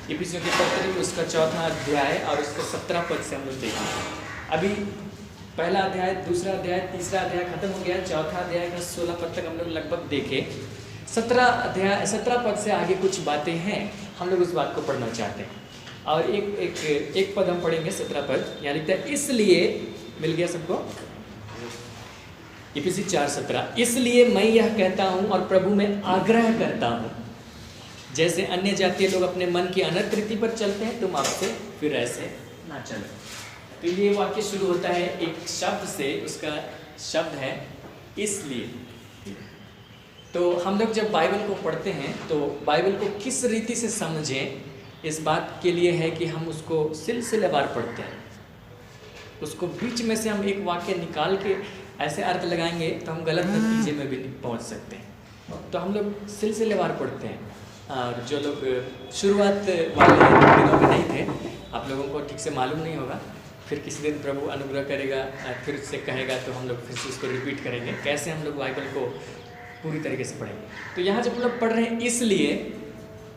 इफिसियों की पत्री उसका 4वां अध्याय और उसके 17 पद से हम लोग देखेंगे। अभी पहला अध्याय, दूसरा अध्याय, तीसरा अध्याय खत्म हो गया, चौथा अध्याय का 16 पद तक हम लोग लगभग देखे। 17 पद से आगे कुछ बातें हैं, हम लोग उस बात को पढ़ना चाहते हैं। और एक पद हम पढ़ेंगे, 17 पद। यहाँ लिखता है, इसलिए, मिल गया सबको, इफिसी 4:17, इसलिए मैं यह कहता हूँ और प्रभु में आग्रह करता हूँ, जैसे अन्य जातीय लोग अपने मन की अनर्थ रीति पर चलते हैं, तुम आपसे फिर ऐसे ना चलो। तो ये वाक्य शुरू होता है एक शब्द से, उसका शब्द है इसलिए। तो हम लोग जब बाइबल को पढ़ते हैं तो बाइबल को किस रीति से समझें, इस बात के लिए है कि हम उसको सिलसिलेवार पढ़ते हैं। उसको बीच में से हम एक वाक्य निकाल के ऐसे अर्थ लगाएंगे तो हम गलत नतीजे में भी पहुंच सकते हैं। तो हम लोग सिलसिलेवार पढ़ते हैं। और जो लोग शुरुआत वाले दिनों में नहीं थे, आप लोगों को ठीक से मालूम नहीं होगा, फिर किसी दिन प्रभु अनुग्रह करेगा, फिर से कहेगा तो हम लोग फिर से उसको रिपीट करेंगे, कैसे हम लोग बाइबल को पूरी तरीके से पढ़ेंगे। तो यहाँ जब हम लोग पढ़ रहे हैं इसलिए,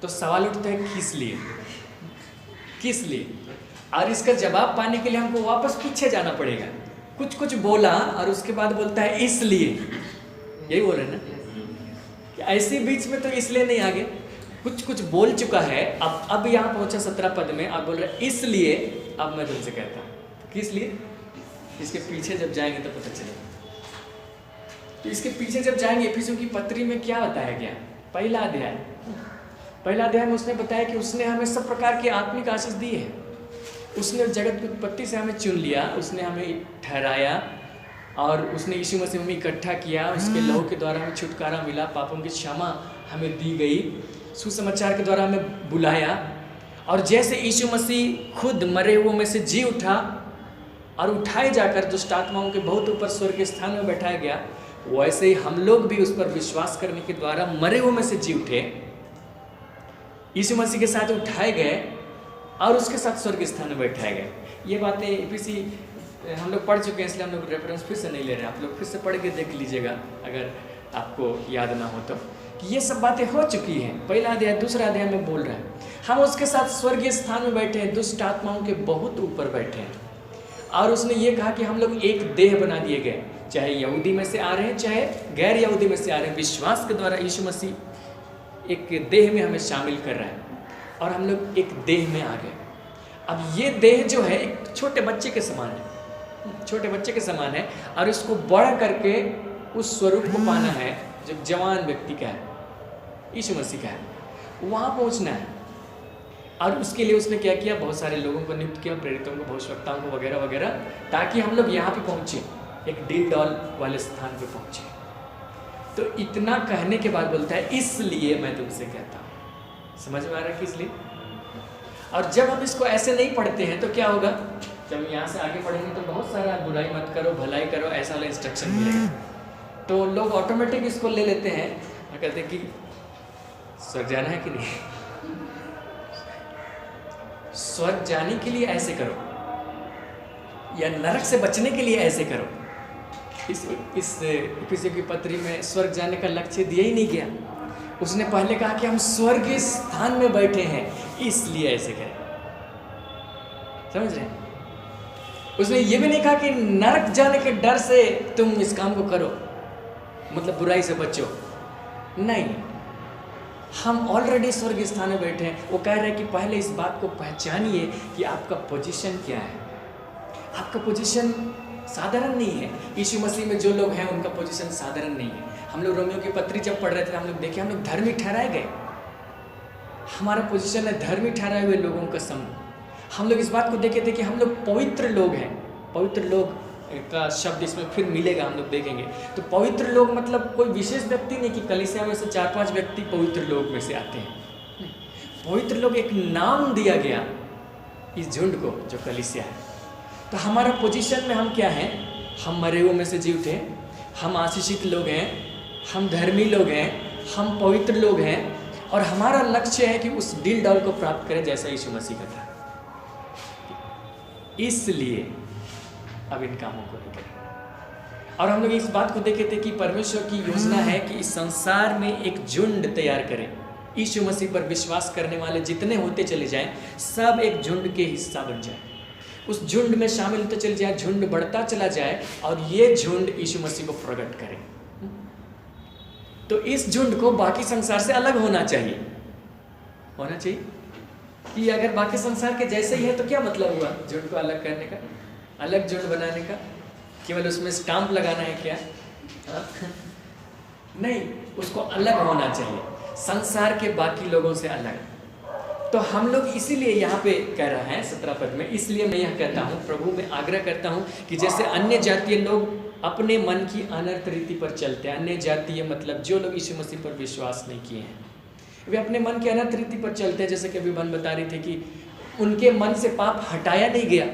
तो सवाल उठता है किस लिए, किस लिए। और इसका जवाब पाने के लिए हमको वापस पीछे जाना पड़ेगा। कुछ कुछ बोला और उसके बाद बोलता है इसलिए, यही बोल रहे हैं ना, कि ऐसे बीच में तो इसलिए नहीं आगे, कुछ कुछ बोल चुका है, अब यहाँ पहुंचा 17 पद में, अब बोल रहा है इसलिए अब मैं तुमसे कहता हूँ। किस लिए? इसके पीछे जब जाएंगे तो पता चलेगा। तो इसके पीछे जब जाएंगे, इफिसियों की पत्री में क्या बताया गया? पहला अध्याय में उसने बताया कि उसने हमें सब प्रकार की आत्मिक आशीष दी है। उसने जगत की उत्पत्ति से हमें चुन लिया, उसने हमें ठहराया, और उसने यीशु मसीह में इकट्ठा किया। उसके लहू के द्वारा हमें छुटकारा मिला, पापों की क्षमा हमें दी गई, सुसमाचार के द्वारा हमें बुलाया। और जैसे यीशु मसीह खुद मरे हुओं में से जी उठा और उठाए जाकर दुष्ट आत्माओं के बहुत ऊपर स्वर्ग के स्थान में बैठाया गया, वैसे ही हम लोग भी उस पर विश्वास करने के द्वारा मरे हुओं में से जी उठे, यीशु मसीह के साथ उठाए गए और उसके साथ स्वर्ग स्थान में बैठाए गए। ये बातें इफिसी हम लोग पढ़ चुके हैं, इसलिए हम लोग रेफरेंस फिर से नहीं ले रहे हैं। आप लोग फिर से पढ़ के देख लीजिएगा अगर आपको याद ना हो तो, कि ये सब बातें हो चुकी हैं। पहला अध्याय, दूसरा अध्याय में बोल रहा है हम उसके साथ स्वर्गीय स्थान में बैठे हैं, दुष्ट आत्माओं के बहुत ऊपर बैठे हैं। और उसने ये कहा कि हम लोग एक देह बना दिए गए, चाहे यहूदी में से आ रहे हैं चाहे गैर यहूदी में से आ रहे हैं। विश्वास के द्वारा यीशु मसीह एक देह में हमें शामिल कर रहा है और हम लोग एक देह में आ गए। अब ये देह जो है एक छोटे बच्चे के समान है, छोटे बच्चे के समान है, और इसको बढ़ करके उस स्वरूप को पाना है जो जवान व्यक्ति का है, यीशु मसीह का है, वहाँ पहुँचना है। और उसके लिए उसने क्या किया? बहुत सारे लोगों को नियुक्त किया, प्रेरितों को, भविष्यवक्ताओं को वगैरह वगैरह, ताकि हम लोग यहाँ पे पहुँचे, एक डील डॉल वाले स्थान पे पहुँचे। तो इतना कहने के बाद बोलता है इसलिए मैं तुमसे कहता हूँ। समझ में आ रहा है कि इसलिए? और जब हम इसको ऐसे नहीं पढ़ते हैं तो क्या होगा? जब यहाँ से आगे पढ़ेंगे तो बहुत सारा बुराई मत करो, भलाई करो, ऐसा वाला इंस्ट्रक्शन मिलेगा। तो लोग ऑटोमेटिक इसको ले लेते हैं और कहते हैं कि स्वर्ग जाना है कि नहीं, स्वर्ग जाने के लिए ऐसे करो, या नरक से बचने के लिए ऐसे करो। इस इफिसियों की पत्री में स्वर्ग जाने का लक्ष्य दिया ही नहीं गया। उसने पहले कहा कि हम स्वर्गीय स्थान में बैठे हैं, इसलिए ऐसे करें। समझ रहे हैं? उसने ये भी नहीं कहा कि नरक जाने के डर से तुम इस काम को करो, मतलब बुराई से बचो। नहीं, हम ऑलरेडी स्वर्गीय स्थान में बैठे हैं। वो कह रहे हैं कि पहले इस बात को पहचानिए कि आपका पोजीशन क्या है। आपका पोजीशन साधारण नहीं है। यीशु मसीह में जो लोग हैं उनका पोजीशन साधारण नहीं है। हम लोग रोमियो की पत्री जब पढ़ रहे थे, हम लोग देखे, हम लोग धर्मी ठहराए गए। हमारा पोजीशन है धर्मी ठहराए हुए लोगों का समूह। हम लोग इस बात को देखे थे कि हम लोग पवित्र लोग हैं। पवित्र लोग का शब्द इसमें फिर मिलेगा, हम लोग देखेंगे। तो पवित्र लोग मतलब कोई विशेष व्यक्ति नहीं कि कलीसिया में से 4-5 व्यक्ति पवित्र लोग में से आते हैं। पवित्र लोग एक नाम दिया गया इस झुंड को जो कलीसिया है। तो हमारा पोजीशन में हम क्या हैं? हम मरे हुए में से जी उठे, हम आशीषित लोग हैं, हम धर्मी लोग हैं, हम पवित्र लोग हैं, और हमारा लक्ष्य है कि उस दिल डॉल को प्राप्त करें जैसा यीशु मसीह का था। इसलिए अब इन कामों को लेकर, और हम लोग इस बात को देखे थे कि परमेश्वर की योजना है कि इस संसार में एक झुंड तैयार करें, यीशु मसीह पर विश्वास करने वाले जितने होते चले जाएं, सब एक झुंड के हिस्सा बन जाए, उस झुंड में शामिल होते चले जाए, झुंड बढ़ता चला जाए और ये झुंड यीशु मसीह को प्रकट करे। तो इस झुंड को बाकी संसार से अलग होना चाहिए कि अगर बाकी संसार के जैसे ही है तो क्या मतलब हुआ झुंड को अलग करने का, अलग झुंड बनाने का? केवल उसमें स्टाम्प लगाना है क्या? नहीं, उसको अलग होना चाहिए, संसार के बाकी लोगों से अलग। तो हम लोग इसीलिए यहाँ पे कह रहा है 17 पद में, इसलिए मैं यह कहता हूँ, प्रभु में आग्रह करता हूँ कि जैसे अन्य जातीय लोग अपने मन की अनर्थ रीति पर चलते हैं, अन्य जातीय मतलब जो लोग यीशु मसीह पर विश्वास नहीं किए हैं, वे अपने मन की अनर्थ रीति पर चलते हैं। जैसे कि अभी बहन बता रही थी कि उनके मन से पाप हटाया नहीं गया,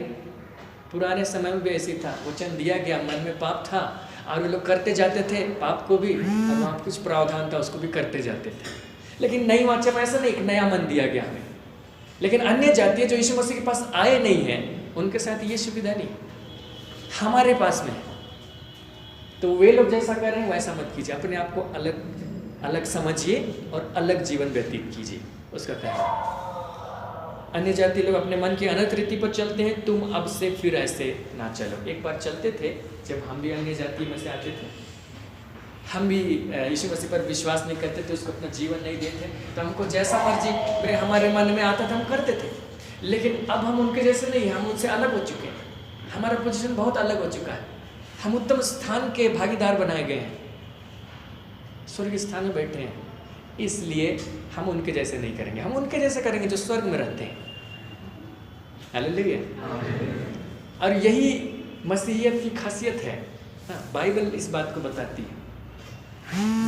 पुराने समय में भी ऐसे था, वचन दिया गया, मन में पाप था और वे लोग करते जाते थे पाप को भी, और वहाँ कुछ प्रावधान था उसको भी करते जाते थे। लेकिन नई वाचा में ऐसा नहीं, एक नया मन दिया गया हमें। लेकिन अन्य जातीय जो यीशु मसीह के पास आए नहीं हैं, उनके साथ ये सुविधा नहीं, हमारे पास में। तो वे लोग जैसा कर रहे हैं वैसा मत कीजिए, अपने आप को अलग अलग समझिए और अलग जीवन व्यतीत कीजिए, उसका कहना। अन्य जातीय लोग अपने मन की अनर्थ रीति पर चलते हैं, तुम अब से फिर ऐसे ना चलो। एक बार चलते थे जब हम भी अन्य जाति में से आते थे, हम भी यीशु मसीह पर विश्वास नहीं करते थे, उसको अपना जीवन नहीं देते, तो हमको जैसा मर्जी हमारे मन में आता था हम करते थे। लेकिन अब हम उनके जैसे नहीं, हम उनसे अलग हो चुके हैं, हमारा पोजीशन बहुत अलग हो चुका है, हम उत्तम स्थान के भागीदार बनाए गए हैं, स्वर्ग स्थान में बैठे हैं। इसलिए हम उनके जैसे नहीं करेंगे, हम उनके जैसे करेंगे जो स्वर्ग में रहते हैं। हालेलुया। और यही मसीहियत की खासियत है, बाइबल इस बात को बताती है।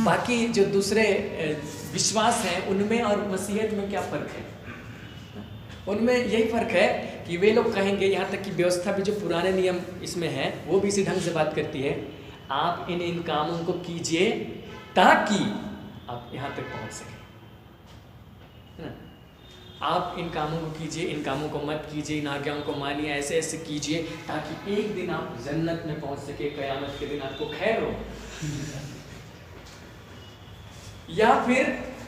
बाकी जो दूसरे विश्वास हैं उनमें और मसीहियत में क्या फ़र्क है? उनमें यही फ़र्क है कि वे लोग कहेंगे, यहाँ तक कि व्यवस्था भी जो पुराने नियम इसमें है वो भी इसी ढंग से बात करती है, आप इन कामों को कीजिए ताकि आप यहाँ तक पहुँच सकें। आप इन कामों को कीजिए, इन कामों को मत कीजिए, इन आज्ञाओं को मानिए, ऐसे ऐसे कीजिए ताकि एक दिन आप जन्नत में पहुँच सके, क़यामत के दिन आपको खैर हो। या फिर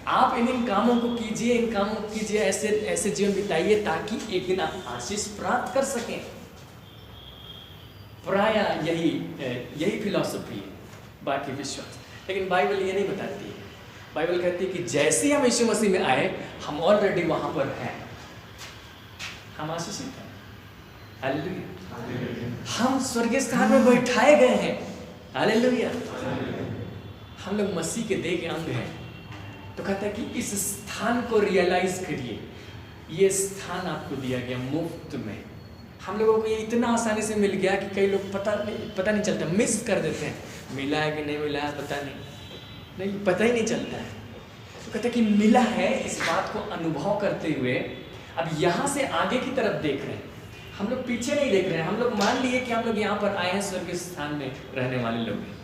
आप इन कामों को कीजिए, इन कामों को कीजिए, ऐसे ऐसे जीवन बिताइए ताकि एक दिन आप आशीष प्राप्त कर सकें। प्राय यही फिलॉसफी है, बाकी विश्वास। लेकिन बाइबल ये नहीं बताती है, बाइबल कहती है कि जैसे हम यीशु मसीह में आए, हम ऑलरेडी वहां पर हैं, हम आशीषित हैं। हालेलुया। हम स्वर्गीय स्थान में बैठाए गए हैं। हालेलुया। हम लोग मसीह के देह के अंग हैं। तो कहता है कि इस स्थान को रियलाइज करिए, ये स्थान आपको दिया गया मुफ्त में। हम लोगों को ये इतना आसानी से मिल गया कि कई लोग पता नहीं चलता, मिस कर देते हैं, मिला है कि नहीं मिला है पता नहीं, पता ही नहीं चलता है। तो कहते हैं कि मिला है, इस बात को अनुभव करते हुए अब यहाँ से आगे की तरफ देख रहे हैं। हम लोग पीछे नहीं देख रहे हैं, हम लोग मान लिए कि हम लोग यहाँ पर आए हैं, स्वर्गीय स्थान में रहने वाले लोग हैं।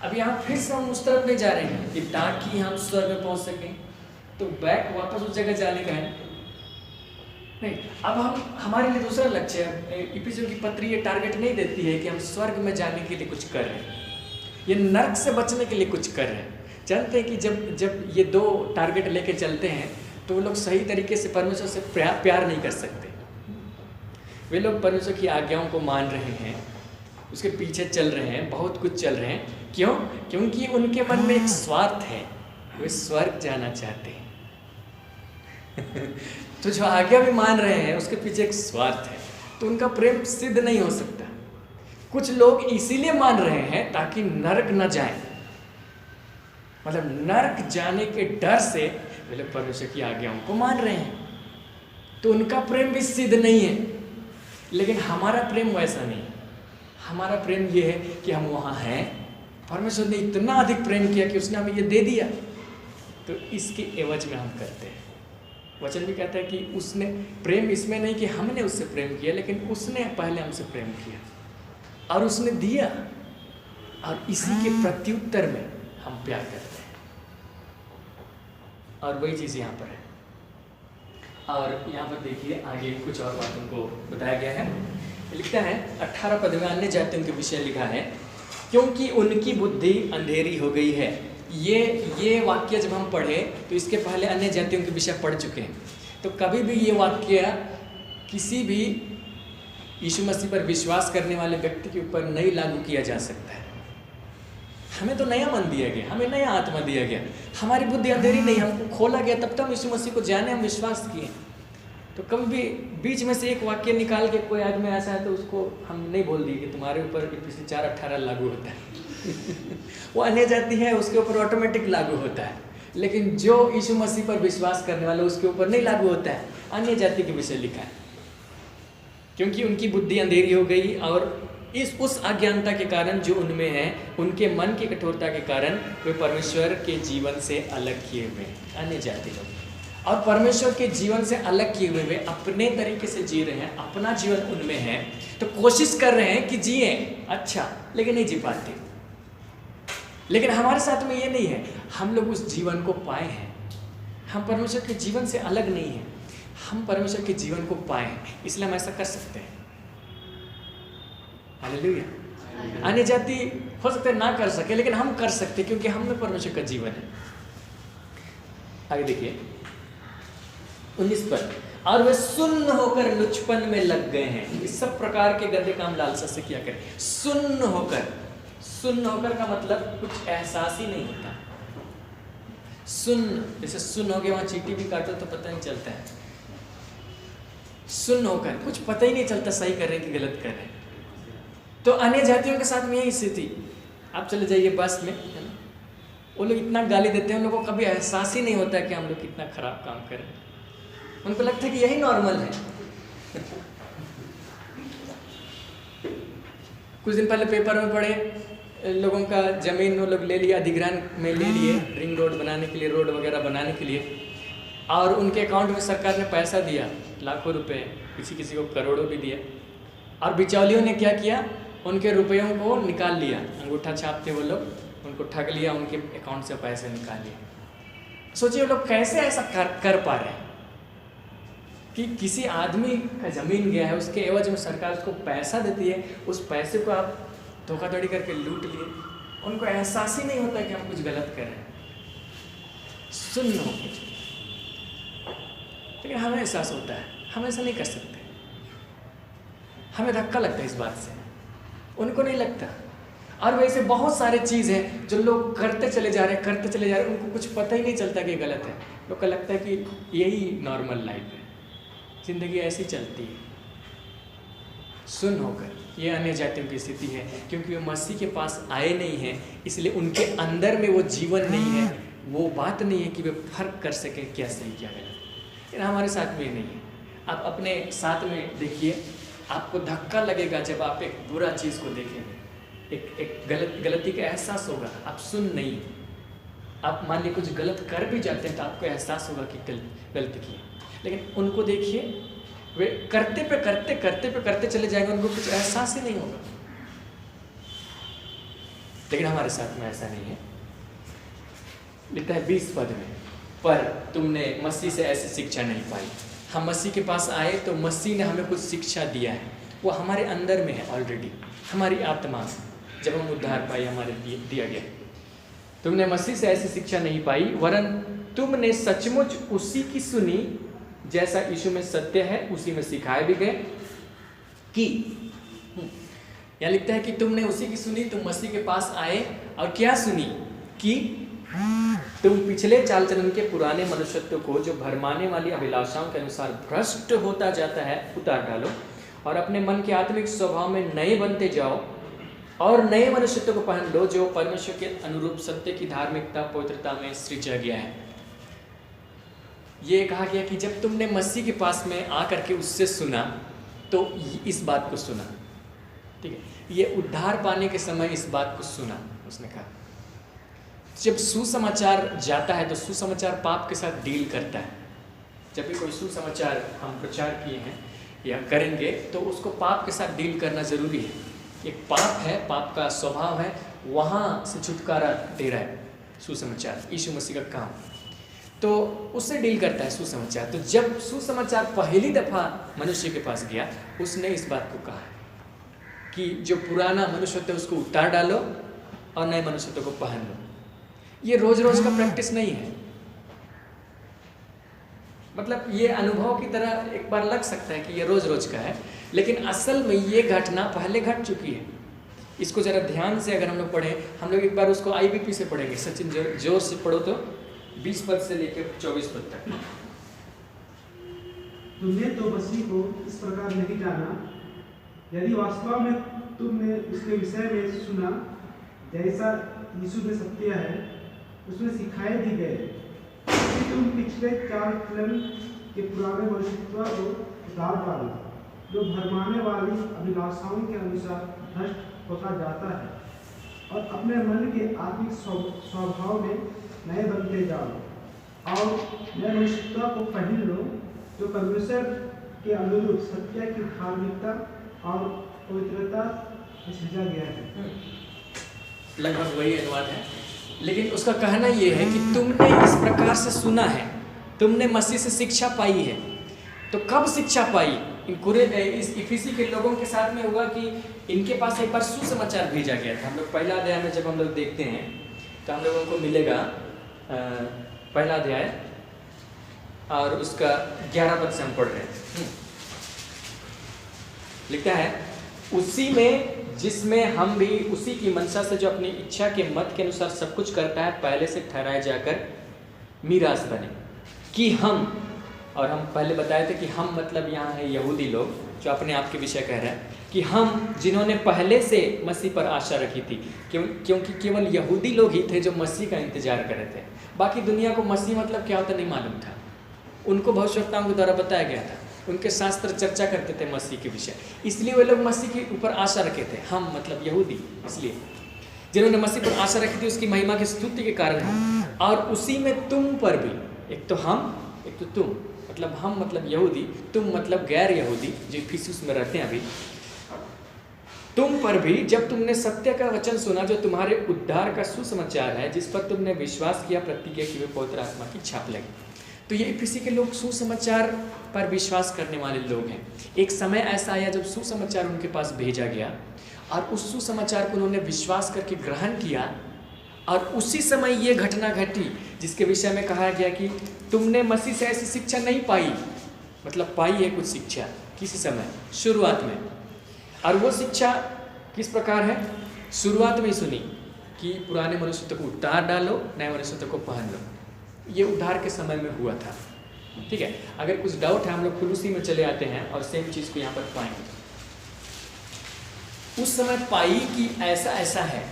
अब यहाँ फिर से हम उस तरफ नहीं जा रहे हैं कि ताकि हम स्वर्ग में पहुँच सकें, तो बैक वापस उस जगह जाने का है नहीं। अब हमारे लिए दूसरा लक्ष्य है। इफिसियों की पत्री ये टारगेट नहीं देती है कि हम स्वर्ग में जाने के लिए कुछ कर रहे हैं, ये नर्क से बचने के लिए कुछ कर रहे हैं। जानते हैं कि जब ये दो टारगेट लेके चलते हैं तो वो लोग सही तरीके से परमेश्वर से प्यार नहीं कर सकते। वे लोग परमेश्वर की आज्ञाओं को मान रहे हैं, उसके पीछे चल रहे हैं, बहुत कुछ चल रहे हैं। क्यों? क्योंकि उनके मन में एक स्वार्थ है, वे स्वर्ग जाना चाहते हैं। तो जो आज्ञा भी मान रहे हैं उसके पीछे एक स्वार्थ है, तो उनका प्रेम सिद्ध नहीं हो सकता। कुछ लोग इसीलिए मान रहे हैं ताकि नरक न जाएं, मतलब नरक जाने के डर से वे लोग परमेश्वर की आज्ञाओं को मान रहे हैं, तो उनका प्रेम भी सिद्ध नहीं है। लेकिन हमारा प्रेम वैसा नहीं, हमारा प्रेम ये है कि हम वहाँ हैं, परमेश्वर ने इतना अधिक प्रेम किया कि उसने हमें ये दे दिया, तो इसके एवज में हम करते हैं। वचन भी कहता है कि उसने प्रेम इसमें नहीं कि हमने उससे प्रेम किया, लेकिन उसने पहले हमसे प्रेम किया और उसने दिया, और इसी के प्रत्युत्तर में हम प्यार करते हैं। और वही चीज़ यहाँ पर है। और यहाँ पर देखिए आगे कुछ और बातों को बताया गया है। लिखता है 18 पद में अन्य जातियों के विषय लिखा है, क्योंकि उनकी बुद्धि अंधेरी हो गई है, ये वाक्य जब हम पढ़े तो इसके पहले अन्य जातियों के विषय पढ़ चुके हैं, तो कभी भी ये वाक्य किसी भी यीशु मसीह पर विश्वास करने वाले व्यक्ति के ऊपर नहीं लागू किया जा सकता है। हमें तो नया मन दिया गया, हमें नया आत्मा दिया गया, हमारी बुद्धि अंधेरी नहीं, हमको खोला गया, तब तक हम यीशु मसीह को जाने, हम विश्वास किए। तो कभी भी बीच में से एक वाक्य निकाल के कोई आदमी ऐसा है तो उसको हम नहीं बोल दिए कि तुम्हारे ऊपर पिछले 4:18 लागू होता है वो अन्य जाति है, उसके ऊपर ऑटोमेटिक लागू होता है, लेकिन जो यीशु मसीह पर विश्वास करने वाले उसके ऊपर नहीं लागू होता है। अन्य जाति के विषय लिखा है, क्योंकि उनकी बुद्धि अंधेरी हो गई और उस अज्ञानता के कारण जो उनमें है, उनके मन की कठोरता के कारण वे परमेश्वर के जीवन से अलग किए हुए अन्य जाति लोग, और परमेश्वर के जीवन से अलग किए हुए वे अपने तरीके से जी रहे हैं, अपना जीवन उनमें है, तो कोशिश कर रहे हैं कि जिए अच्छा, लेकिन नहीं जी पाते। लेकिन हमारे साथ में ये नहीं है, हम लोग उस जीवन को पाए हैं, हम परमेश्वर के जीवन से अलग नहीं हैं, हम परमेश्वर के जीवन को पाए हैं, इसलिए हम ऐसा कर सकते हैं। हालेलुया। अन्य जाति हो सकते ना कर सके, लेकिन हम कर सकते क्योंकि हम में परमेश्वर का जीवन है। आगे देखिए 19 पर, और वे सुन्न होकर लुचपन में लग गए हैं। इस सब प्रकार के गंदे काम लालसा से किया करें। सुन्न होकर का मतलब कुछ एहसास ही नहीं होता। सुन्न, जैसे सुन्न हो गया, वहाँ चींटी भी काटो तो पता नहीं चलता है। सुन्न होकर कुछ पता ही नहीं चलता सही कर रहे हैं कि गलत कर रहे हैं। तो अन्य जातियों के साथ में यही स्थिति। आप चले जाइए बस में, है ना, वो लोग इतना गाली देते हैं, उन लोगों को कभी एहसास ही नहीं होता है कि हम लोग कितना खराब काम कर रहे हैं। उनको लगता है कि यही नॉर्मल है। कुछ दिन पहले पेपर में पढ़े, लोगों का जमीन वो लोग ले लिया, अधिग्रहण में ले लिए, रिंग रोड बनाने के लिए, रोड वगैरह बनाने के लिए, और उनके अकाउंट में सरकार ने पैसा दिया, लाखों रुपए, किसी को करोड़ों भी दिया, और बिचौलियों ने क्या किया, उनके रुपयों को निकाल लिया, अंगूठा छापते वो लोग, उनको ठग लिया, उनके अकाउंट से पैसे निकाल लिए। सोचिए वो लोग कैसे ऐसा कर पा रहे हैं कि किसी आदमी का ज़मीन गया है, उसके एवज में सरकार उसको पैसा देती है, उस पैसे को आप धोखाधड़ी करके लूट लिए। उनको एहसास ही नहीं होता कि हम कुछ गलत कर रहे हैं। सुन लो कुछ, लेकिन हमें एहसास होता है, हम ऐसा नहीं कर सकते। हमें धक्का लगता है इस बात से, उनको नहीं लगता। और वैसे बहुत सारे चीज़ हैं जो लोग करते चले जा रहे हैं, उनको कुछ पता ही नहीं चलता कि गलत है। लोग को लगता है कि यही नॉर्मल लाइफ है, जिंदगी ऐसी चलती है। सुन होकर ये अन्य जातियों की स्थिति है, क्योंकि वो मसीह के पास आए नहीं हैं, इसलिए उनके अंदर में वो जीवन नहीं है, वो बात नहीं है कि वे फर्क कर सकें क्या सही क्या गलत। लेकिन हमारे साथ में नहीं है। आप अपने साथ में देखिए, आपको धक्का लगेगा जब आप एक बुरा चीज़ को देखेंगे, एक गलती का एहसास होगा। आप सुन नहीं, आप मान लीजिए कुछ गलत कर भी जाते हैं तो आपको एहसास होगा कि गलती की। लेकिन उनको देखिए, वे करते चले जाएंगे, उनको कुछ एहसास ही नहीं होगा। लेकिन हमारे साथ में ऐसा नहीं है। लिखता है 20 पद में, पर तुमने मसीह से ऐसी शिक्षा नहीं पाई। हम मसीह के पास आए तो मसीह ने हमें कुछ शिक्षा दिया है, वो हमारे अंदर में है ऑलरेडी, हमारी आत्मा। जब हम उद्धार पाए हमारे दिया गया। तुमने मसीह से ऐसी शिक्षा नहीं पाई, वरन तुमने सचमुच उसी की सुनी, जैसा यीशु में सत्य है उसी में सिखाए भी गए कि। यहाँ लिखता है कि तुमने उसी की सुनी, तुम मसीह के पास आए और क्या सुनी कि तुम पिछले चाल चलन के पुराने मनुष्यत्व को, जो भरमाने वाली अभिलाषाओं के अनुसार भ्रष्ट होता जाता है, उतार डालो और अपने मन के आत्मिक स्वभाव में नए बनते जाओ और नए मनुष्यत्व को पहन लो, जो परमेश्वर के अनुरूप सत्य की धार्मिकता पवित्रता में सृजा गया है। ये कहा गया कि जब तुमने मसीह के पास में आकर के उससे सुना तो इस बात को सुना, ठीक है, ये उद्धार पाने के समय इस बात को सुना। उसने कहा जब सुसमाचार जाता है तो सुसमाचार पाप के साथ डील करता है। जब भी कोई सुसमाचार हम प्रचार किए हैं या करेंगे तो उसको पाप के साथ डील करना ज़रूरी है। एक पाप है, पाप का स्वभाव है, वहाँ से छुटकारा दे रहा है सुसमाचार, यीशु मसीह का काम, तो उससे डील करता है सुसमाचार। तो जब सुसमाचार पहली दफ़ा मनुष्य के पास गया, उसने इस बात को कहा कि जो पुराना मनुष्यत्व उसको उतार डालो और नए मनुष्यत्व को पहन लो। ये रोज रोज का प्रैक्टिस नहीं है। मतलब ये अनुभव की तरह एक बार लग सकता है कि ये रोज रोज का है, लेकिन असल में ये घटना पहले घट चुकी है। इसको जरा ध्यान से अगर हम लोग पढ़ें, हम लोग एक बार उसको IBP से पढ़ेंगे। सचिन जोर से पढ़ो तो 20 पद से लेकर 24 पद तक। तुमने तो मसीह को इस प्रकार नहीं जाना, यदि वास्तव में तुमने उसके विषय में सुना जैसा यीशु में सत्य है उसमें सिखाए भी गए कि तुम पिछले चाल चलन के पुराने मनुष्यत्व को उतार डालो, जो भरमाने वाली अभिलाषाओं के अनुसार भ्रष्ट होता जाता है, और अपने मन के आत्मिक स्वभाव में नए बनते जाओ और नए मनुष्यत्व को पहन लो, जो परमेश्वर के अनुरूप सत्य की धार्मिकता और पवित्रता में सजा गया है। लगभग वही अनुवाद है, लेकिन उसका कहना यह है कि तुमने इस प्रकार से सुना है, तुमने मसीह से शिक्षा पाई है। तो कब शिक्षा पाई? इस इफिसी के लोगों के साथ में हुआ कि इनके पास एक बार सुसमाचार भेजा गया था। हम लोग पहला अध्याय में जब हम लोग देखते हैं तो हम लोगों को मिलेगा पहला अध्याय और उसका 11 पद से हम पढ़ रहे हैं। लिखता है, उसी में जिसमें हम भी उसी की मनसा से जो अपनी इच्छा के मत के अनुसार सब कुछ करता है, पहले से ठहराए जाकर मीरास बने कि हम, और हम पहले बताए थे कि हम मतलब यहाँ है यहूदी लोग जो अपने आप के विषय कह रहे हैं, कि हम जिन्होंने पहले से मसीह पर आशा रखी थी, क्योंकि केवल यहूदी लोग ही थे जो मसीह का इंतजार कर रहे थे। बाकी दुनिया को मसीह मतलब क्या होता नहीं मालूम था। उनको भविष्यवक्ताओं के द्वारा बताया गया था, उनके शास्त्र चर्चा करते थे मसीह के विषय, इसलिए वे लोग मसीह के ऊपर आशा रखे थे। हम मतलब यहूदी, इसलिए जिन्होंने मसीह पर आशा रखी थी उसकी महिमा की स्तुति के कारण। और उसी में तुम पर भी, एक तो हम एक तो तुम, मतलब हम मतलब यहूदी, तुम मतलब गैर यहूदी जो इफिसुस में रहते हैं अभी, तुम पर भी जब तुमने सत्य का वचन सुना जो तुम्हारे उद्धार का सुसमाचार है, जिस पर तुमने विश्वास किया, प्रतिज्ञा की वे पवित्र आत्मा की छाप लगी। तो ये इफिसी के लोग सुसमाचार पर विश्वास करने वाले लोग हैं। एक समय ऐसा आया जब सुसमाचार उनके पास भेजा गया और उस सुसमाचार को उन्होंने विश्वास करके ग्रहण किया, और उसी समय ये घटना घटी जिसके विषय में कहा गया कि तुमने मसीह से ऐसी शिक्षा नहीं पाई, मतलब पाई है कुछ शिक्षा किसी समय शुरुआत में। और वो शिक्षा किस प्रकार है? शुरुआत में ही सुनी कि पुराने मनुष्यत्व को उतार डालो, नए मनुष्यत्व को पहन लो। ये उद्धार के समय में हुआ था। ठीक है, अगर कुछ डाउट है हम लोग कुलुसी में चले आते हैं और सेम चीज़ को यहाँ पर पाएंगे। उस समय पाई कि ऐसा ऐसा है,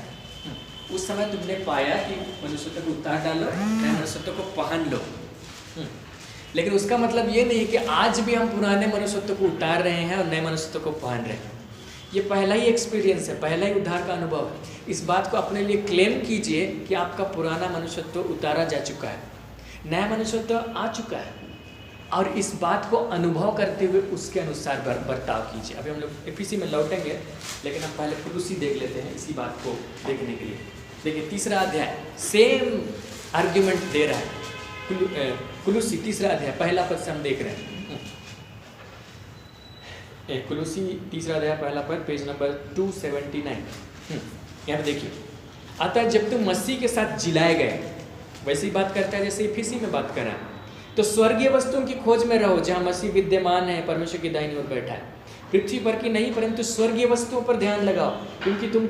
उस समय तुमने पाया कि मनुष्यत्व को उतार डालो, नए मनुष्यत्व को पहन लो। लेकिन उसका मतलब ये नहीं कि आज भी हम पुराने मनुष्यत्व को उतार रहे हैं और नए मनुष्यत्व को पहन रहे हैं। ये पहला ही एक्सपीरियंस है, पहला ही उद्धार का अनुभव है। इस बात को अपने लिए क्लेम कीजिए कि आपका पुराना मनुष्यत्व उतारा जा चुका है, नया मनुष्यत्व आ चुका है, और इस बात को अनुभव करते हुए उसके अनुसार बर्ताव कीजिए। अभी हम लोग एफिसी में लौटेंगे, लेकिन हम पहले कुलुसी देख लेते हैं इसी बात को देखने के लिए। देखिए तीसरा अध्याय सेम आर्ग्यूमेंट दे रहा है। कुलुसी तीसरा अध्याय पहला पद से हम देख रहे हैं। कुलुसी तीसरा अध्याय पहला पद, पेज नंबर 279। यहाँ देखिए, अतः जब तुम मसीह के साथ जिलाए गए, वैसी बात करता है जैसे इफिसी में बात कर रहा है, तो स्वर्गीय वस्तुओं की खोज में रहो जहाँ मसीह विद्यमान है, परमेश्वर की दाहिनी ओर बैठा है। पृथ्वी पर की नहीं परंतु स्वर्गीय वस्तुओं पर ध्यान लगाओ, क्योंकि तुम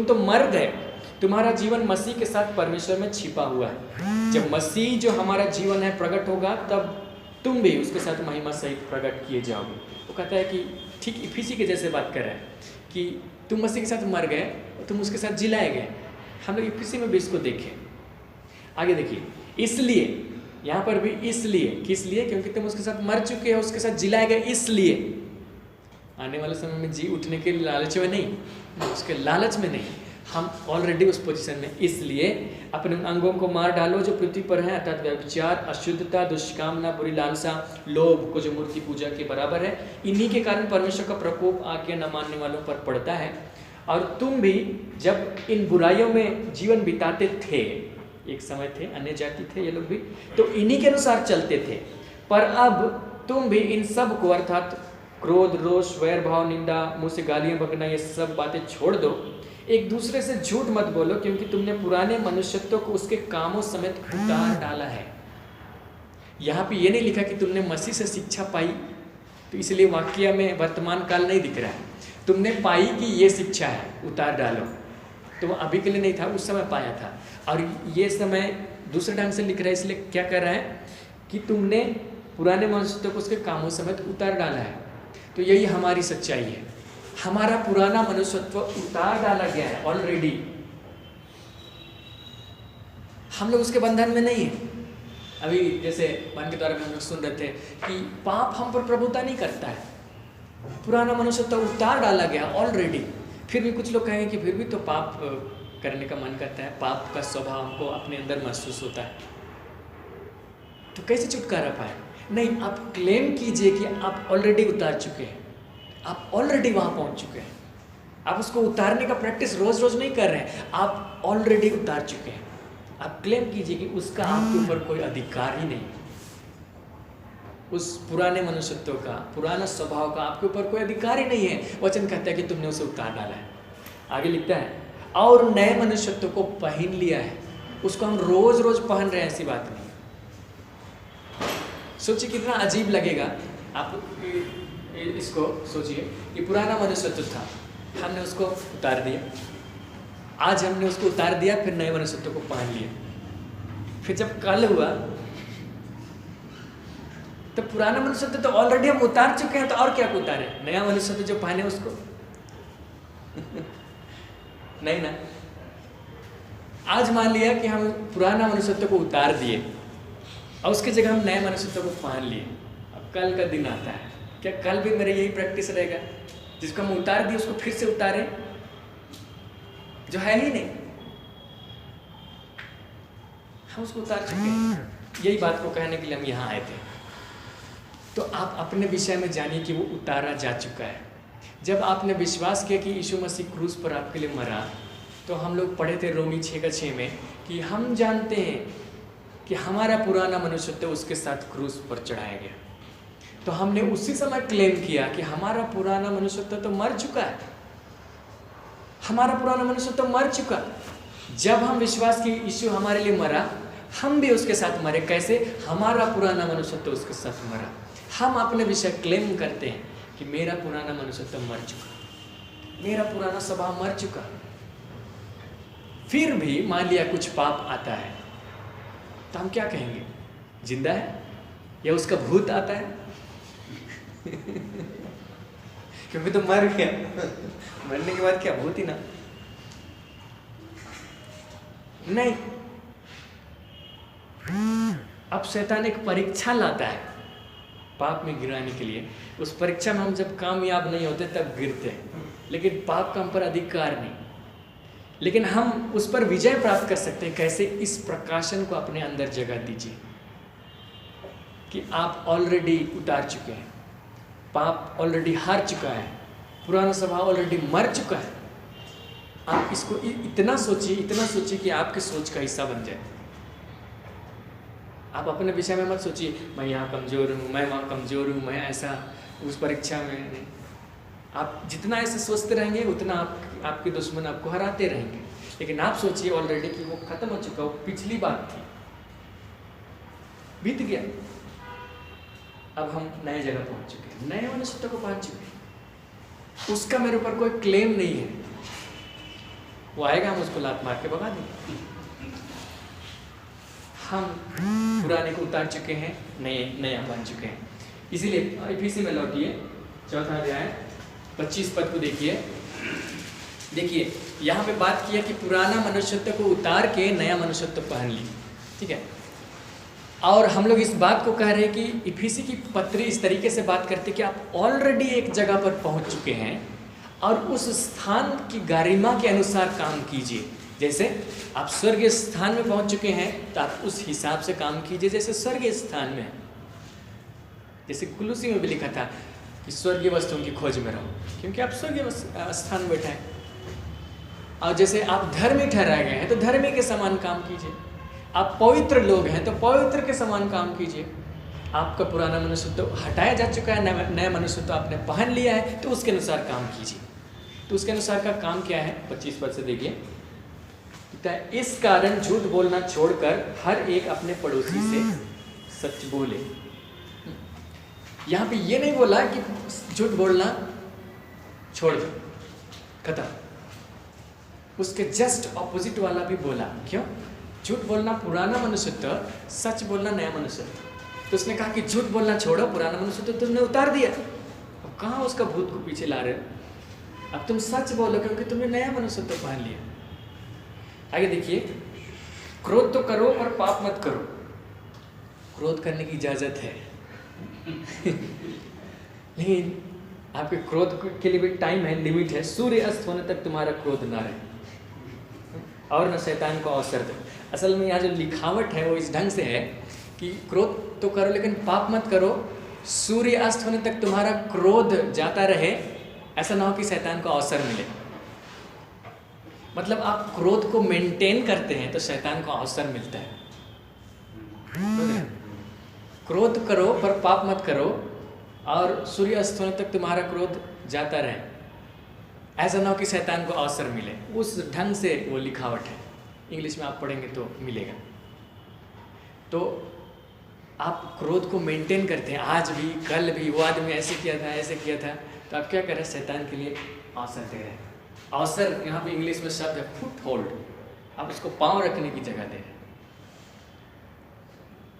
तो मर गए, तुम्हारा जीवन मसीह के साथ परमेश्वर में छिपा हुआ है। जब मसीह जो हमारा जीवन है प्रकट होगा, तब तुम भी उसके साथ महिमा सहित प्रकट किए जाओगे। वो कहता है कि ठीक इफिसी के जैसे बात कर रहा है कि तुम मसीह के साथ मर गए और तुम उसके साथ जिलाए गए। हम लोग इफिसी में भी इसको देखें। आगे देखिए, इसलिए यहाँ पर भी इसलिए, किस लिए? क्योंकि तुम उसके साथ मर चुके हो, उसके साथ जिलाए गए, इसलिए आने वाले समय में जी उठने के लालच में नहीं, उसके लालच में नहीं, हम ऑलरेडी उस पोजीशन में। इसलिए अपने अंगों को मार डालो जो पृथ्वी पर है, अर्थात व्यभिचार, अशुद्धता, दुष्कामना, बुरी लालसा, लोभ को जो मूर्ति पूजा के बराबर है। इन्हीं के कारण परमेश्वर का प्रकोप आज्ञा न मानने वालों पर पड़ता है। और तुम भी जब इन बुराइयों में जीवन बिताते थे, एक समय थे, अन्य जाति थे ये लोग भी, तो इन्हीं के अनुसार चलते थे। पर अब तुम भी इन सब को, अर्थात क्रोध, रोष, वैर भाव, निंदा, मुँह से गालियाँ बकना, ये सब बातें छोड़ दो। एक दूसरे से झूठ मत बोलो, क्योंकि तुमने पुराने मनुष्यत्व को उसके कामों समेत उतार डाला है। यहाँ पे ये नहीं लिखा कि तुमने मसीह से शिक्षा पाई, तो इसलिए वाक्य में वर्तमान काल नहीं दिख रहा है। तुमने पाई कि ये शिक्षा है, उतार डालो, तो वो अभी के लिए नहीं था, उस समय पाया था। और ये समय दूसरे ढंग से लिख रहा है, इसलिए क्या कर रहा है कि तुमने पुराने मनुष्यत्व को उसके कामों समेत उतार डाला है। तो यही हमारी सच्चाई है, हमारा पुराना मनुष्यत्व उतार डाला गया है ऑलरेडी। हम लोग उसके बंधन में नहीं है। अभी जैसे मन के द्वारा में हम लोग सुन रहे थे कि पाप हम पर प्रभुता नहीं करता है, पुराना मनुष्यत्व उतार डाला गया ऑलरेडी। फिर भी कुछ लोग कहेंगे कि फिर भी तो पाप करने का मन करता है, पाप का स्वभाव हमको अपने अंदर महसूस होता है, तो कैसे छुटकारा पाए? नहीं, आप क्लेम कीजिए कि आप ऑलरेडी उतार चुके हैं, आप ऑलरेडी वहाँ पहुँच चुके हैं। आप उसको उतारने का प्रैक्टिस रोज रोज नहीं कर रहे हैं, आप ऑलरेडी उतार चुके हैं। आप क्लेम कीजिए कि उसका आपके ऊपर कोई अधिकार ही नहीं, उस पुराने मनुष्यत्व का, पुराना स्वभाव का आपके ऊपर कोई अधिकार ही नहीं है। वचन कहता है कि तुमने उसे उतार डाला है। आगे लिखता है, और नए मनुष्यत्व को पहन लिया है। उसको हम रोज रोज पहन रहे हैं, ऐसी बात नहीं। सोचिए कितना अजीब लगेगा। आप इसको सोचिए कि पुराना मनुष्यत्व था, हमने उसको उतार दिया, आज हमने उसको उतार दिया, फिर नए मनुष्यत्व को पहन लिया। फिर जब कल हुआ तो पुराना मनुष्यत्व तो ऑलरेडी हम उतार चुके हैं, तो और क्या उतारे? नया मनुष्यत्व जो पहने उसको नहीं ना। आज मान लिया कि हम पुराना मनुष्यत्व को उतार दिए और उसकी जगह हम नए मनुष्यत्व को पहन लिए। अब कल का दिन आता है, क्या कल भी मेरा यही प्रैक्टिस रहेगा? जिसको हम उतार दिए उसको फिर से उतारे, जो है ही नहीं, हम उसको उतार चुके हैं। यही बात को कहने के लिए हम यहाँ आए थे। तो आप अपने विषय में जानिए कि वो उतारा जा चुका है। जब आपने विश्वास किया कि यीशु मसीह क्रूस पर आपके लिए मरा, तो हम लोग पढ़े थे रोमी 6:6 में कि हम जानते हैं कि हमारा पुराना मनुष्यत्व उसके साथ क्रूस पर चढ़ाया गया। तो हमने उसी समय क्लेम किया कि हमारा पुराना मनुष्यत्व तो मर चुका है, हमारा पुराना मनुष्यत्व मर चुका। जब हम विश्वास किए यीशु हमारे लिए मरा, हम भी उसके साथ मरे। कैसे? हमारा पुराना मनुष्यत्व उसके साथ मरा। हम अपने विषय क्लेम करते हैं कि मेरा पुराना मनुष्यत्व मर चुका, मेरा पुराना स्वभाव मर चुका। फिर भी मान लिया कुछ पाप आता है, तो हम क्या कहेंगे? जिंदा है या उसका भूत आता है? क्योंकि तो मर गया, मरने के बाद क्या भूत ही ना? नहीं। अब शैतान एक परीक्षा लाता है पाप में गिराने के लिए। उस परीक्षा में हम जब कामयाब नहीं होते तब गिरते हैं, लेकिन पाप का हम पर अधिकार नहीं। लेकिन हम उस पर विजय प्राप्त कर सकते हैं। कैसे? इस प्रकाशन को अपने अंदर जगह दीजिए कि आप ऑलरेडी उतार चुके हैं, पाप ऑलरेडी हार चुका है, पुराना स्वभाव ऑलरेडी मर चुका है। आप इसको इतना सोचिए कि आपके सोच का हिस्सा बन जाए। आप अपने विषय में मत सोचिए मैं यहाँ कमज़ोर हूँ, मैं वहाँ कमज़ोर हूँ, मैं ऐसा उस परीक्षा में नहीं। आप जितना ऐसे सोचते रहेंगे उतना आपके दुश्मन आपको हराते रहेंगे। लेकिन आप सोचिए ऑलरेडी कि वो खत्म हो चुका, वो पिछली बात थी, बीत गया। अब हम नए जगह पहुँच चुके हैं, नए मनुष्यत्व को पहुँच चुके हैं। उसका मेरे ऊपर कोई क्लेम नहीं है। वो आएगा, हम उसको लात मार के भगा देंगे। हम पुराने को उतार चुके हैं, नया बन चुके हैं। इसीलिए इफिसी में लौटिए, 4 अध्याय 25 पद को देखिए। यहाँ पे बात किया कि पुराना मनुष्यत्व को उतार के नया मनुष्यत्व पहन ली। ठीक है। और हम लोग इस बात को कह रहे हैं कि इफिसी की पत्री इस तरीके से बात करते कि आप ऑलरेडी एक जगह पर पहुंच चुके हैं और उस स्थान की गरिमा के अनुसार काम कीजिए। जैसे आप स्वर्गीय स्थान में पहुंच चुके हैं तो आप उस हिसाब से काम कीजिए जैसे स्वर्गीय स्थान में। जैसे कुलुसी में भी लिखा था कि स्वर्गीय वस्तुओं की खोज में रहो, क्योंकि आप स्वर्गीय स्थान में बैठे हैं। और जैसे आप धर्मी ठहराए गए हैं तो धर्मी के समान काम कीजिए। आप पवित्र लोग हैं तो पवित्र के समान काम कीजिए। आपका पुराना मनुष्य तो हटाया जा चुका है, नया मनुष्य तो आपने पहन लिया है, तो उसके अनुसार काम कीजिए। तो उसके अनुसार का काम क्या है, 25 पद से देखिए। इस कारण झूठ बोलना छोड़कर हर एक अपने पड़ोसी से सच बोले। यहाँ पे ये नहीं बोला कि झूठ बोलना छोड़ दो, खत्म। उसके जस्ट ऑपोजिट वाला भी बोला। क्यों? झूठ बोलना पुराना मनुष्यत्व, सच बोलना नया मनुष्यत्व। तो उसने कहा कि झूठ बोलना छोड़ो, पुराना मनुष्यत्व तुमने उतार दिया, अब कहाँ उसका भूत को पीछे ला रहे हो? अब तुम सच बोलो क्योंकि तुमने नया मनुष्यत्व पहन लिया। आगे देखिए, क्रोध तो करो और पाप मत करो। क्रोध करने की इजाजत है लेकिन आपके क्रोध के लिए भी टाइम है, लिमिट है। सूर्य अस्त होने तक तुम्हारा क्रोध ना रहे और न शैतान को अवसर दो। असल में यहाँ जो लिखावट है वो इस ढंग से है कि क्रोध तो करो लेकिन पाप मत करो, सूर्य अस्त होने तक तुम्हारा क्रोध जाता रहे, ऐसा ना हो कि शैतान को अवसर मिले। मतलब आप क्रोध को मेंटेन करते हैं तो शैतान को अवसर मिलता है। क्रोध करो पर पाप मत करो और सूर्य अस्त होने तक तुम्हारा क्रोध जाता रहे, ऐसा ना हो कि शैतान को अवसर मिले। उस ढंग से वो लिखावट है, इंग्लिश में आप पढ़ेंगे तो मिलेगा। तो आप क्रोध को मेंटेन करते हैं, आज भी कल भी वो आदमी ऐसे किया था ऐसे किया था, तो आप क्या कर रहे हैं? शैतान के लिए अवसर दे रहे हैं। अवसर यहाँ पे इंग्लिश में शब्द है फुट होल्ड, आप उसको पांव रखने की जगह दे रहे हैं।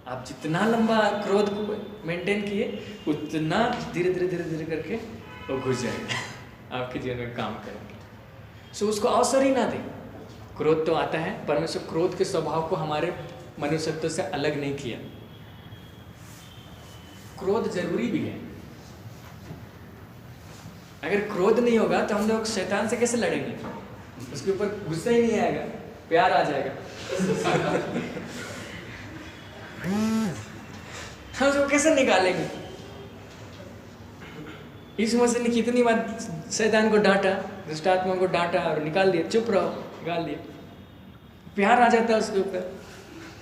आप जितना लंबा क्रोध को मेंटेन किए उतना धीरे धीरे धीरे धीरे करके वो घुस जाएगा, आपके जीवन में काम करेंगे। सो उसको अवसर ही ना दें। क्रोध तो आता है, परमेश्वर क्रोध के स्वभाव को हमारे मनुष्यत्व से अलग नहीं किया। क्रोध जरूरी भी है। अगर क्रोध नहीं होगा तो हम लोग शैतान से कैसे लड़ेंगे? उसके ऊपर गुस्सा ही नहीं आएगा, प्यार आ जाएगा हम उसको कैसे निकालेंगे? इस मसीह ने कितनी बार शैतान को डांटा, दुष्टात्मा को डांटा और निकाल दिया, चुप रहो, निकाल दिया। प्यार आ जाता है उसके ऊपर,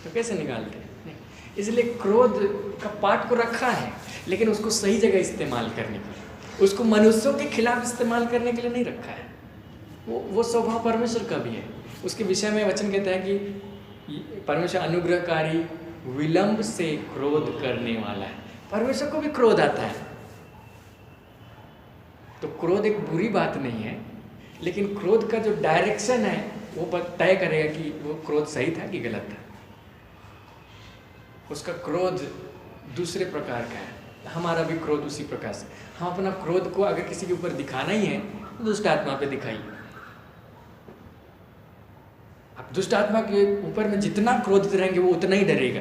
तो कैसे निकालते? नहीं। इसलिए क्रोध का पाठ को रखा है, लेकिन उसको सही जगह इस्तेमाल करने के लिए, उसको मनुष्यों के खिलाफ इस्तेमाल करने के लिए नहीं रखा है। वो स्वभाव परमेश्वर का भी है। उसके विषय में वचन कहता है कि परमेश्वर अनुग्रहकारी, विलंब से क्रोध करने वाला है। परमेश्वर को भी क्रोध आता है, तो क्रोध एक बुरी बात नहीं है, लेकिन क्रोध का जो डायरेक्शन है वो तय करेगा कि वो क्रोध सही था कि गलत था। उसका क्रोध दूसरे प्रकार का है, हमारा भी क्रोध उसी प्रकार से। हम अपना क्रोध को अगर किसी के ऊपर दिखाना ही है तो दुष्ट आत्मा पे दिखाइए। आप दुष्ट आत्मा के ऊपर में जितना क्रोधित रहेंगे वो उतना ही डरेगा।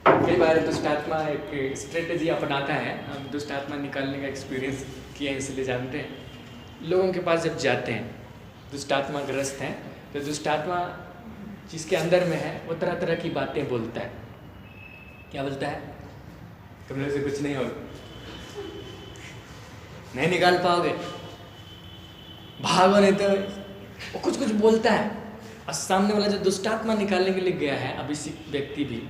कई बार दुष्ट आत्मा एक स्ट्रेटेजी अपनाता है, हम दुष्ट आत्मा निकालने का एक्सपीरियंस किया इसलिए जानते हैं। लोगों के पास जब जाते हैं, दुष्ट आत्मा ग्रस्त हैं, तो दुष्ट आत्मा जिसके अंदर में है वो तरह तरह की बातें बोलता है। क्या बोलता है? तुम लोग से कुछ नहीं होगा, नहीं निकाल पाओगे, भागो नहीं तो, वो कुछ कुछ बोलता है। और सामने वाला जो दुष्टात्मा निकालने के लिए गया है, अभिषिक्त व्यक्ति भी,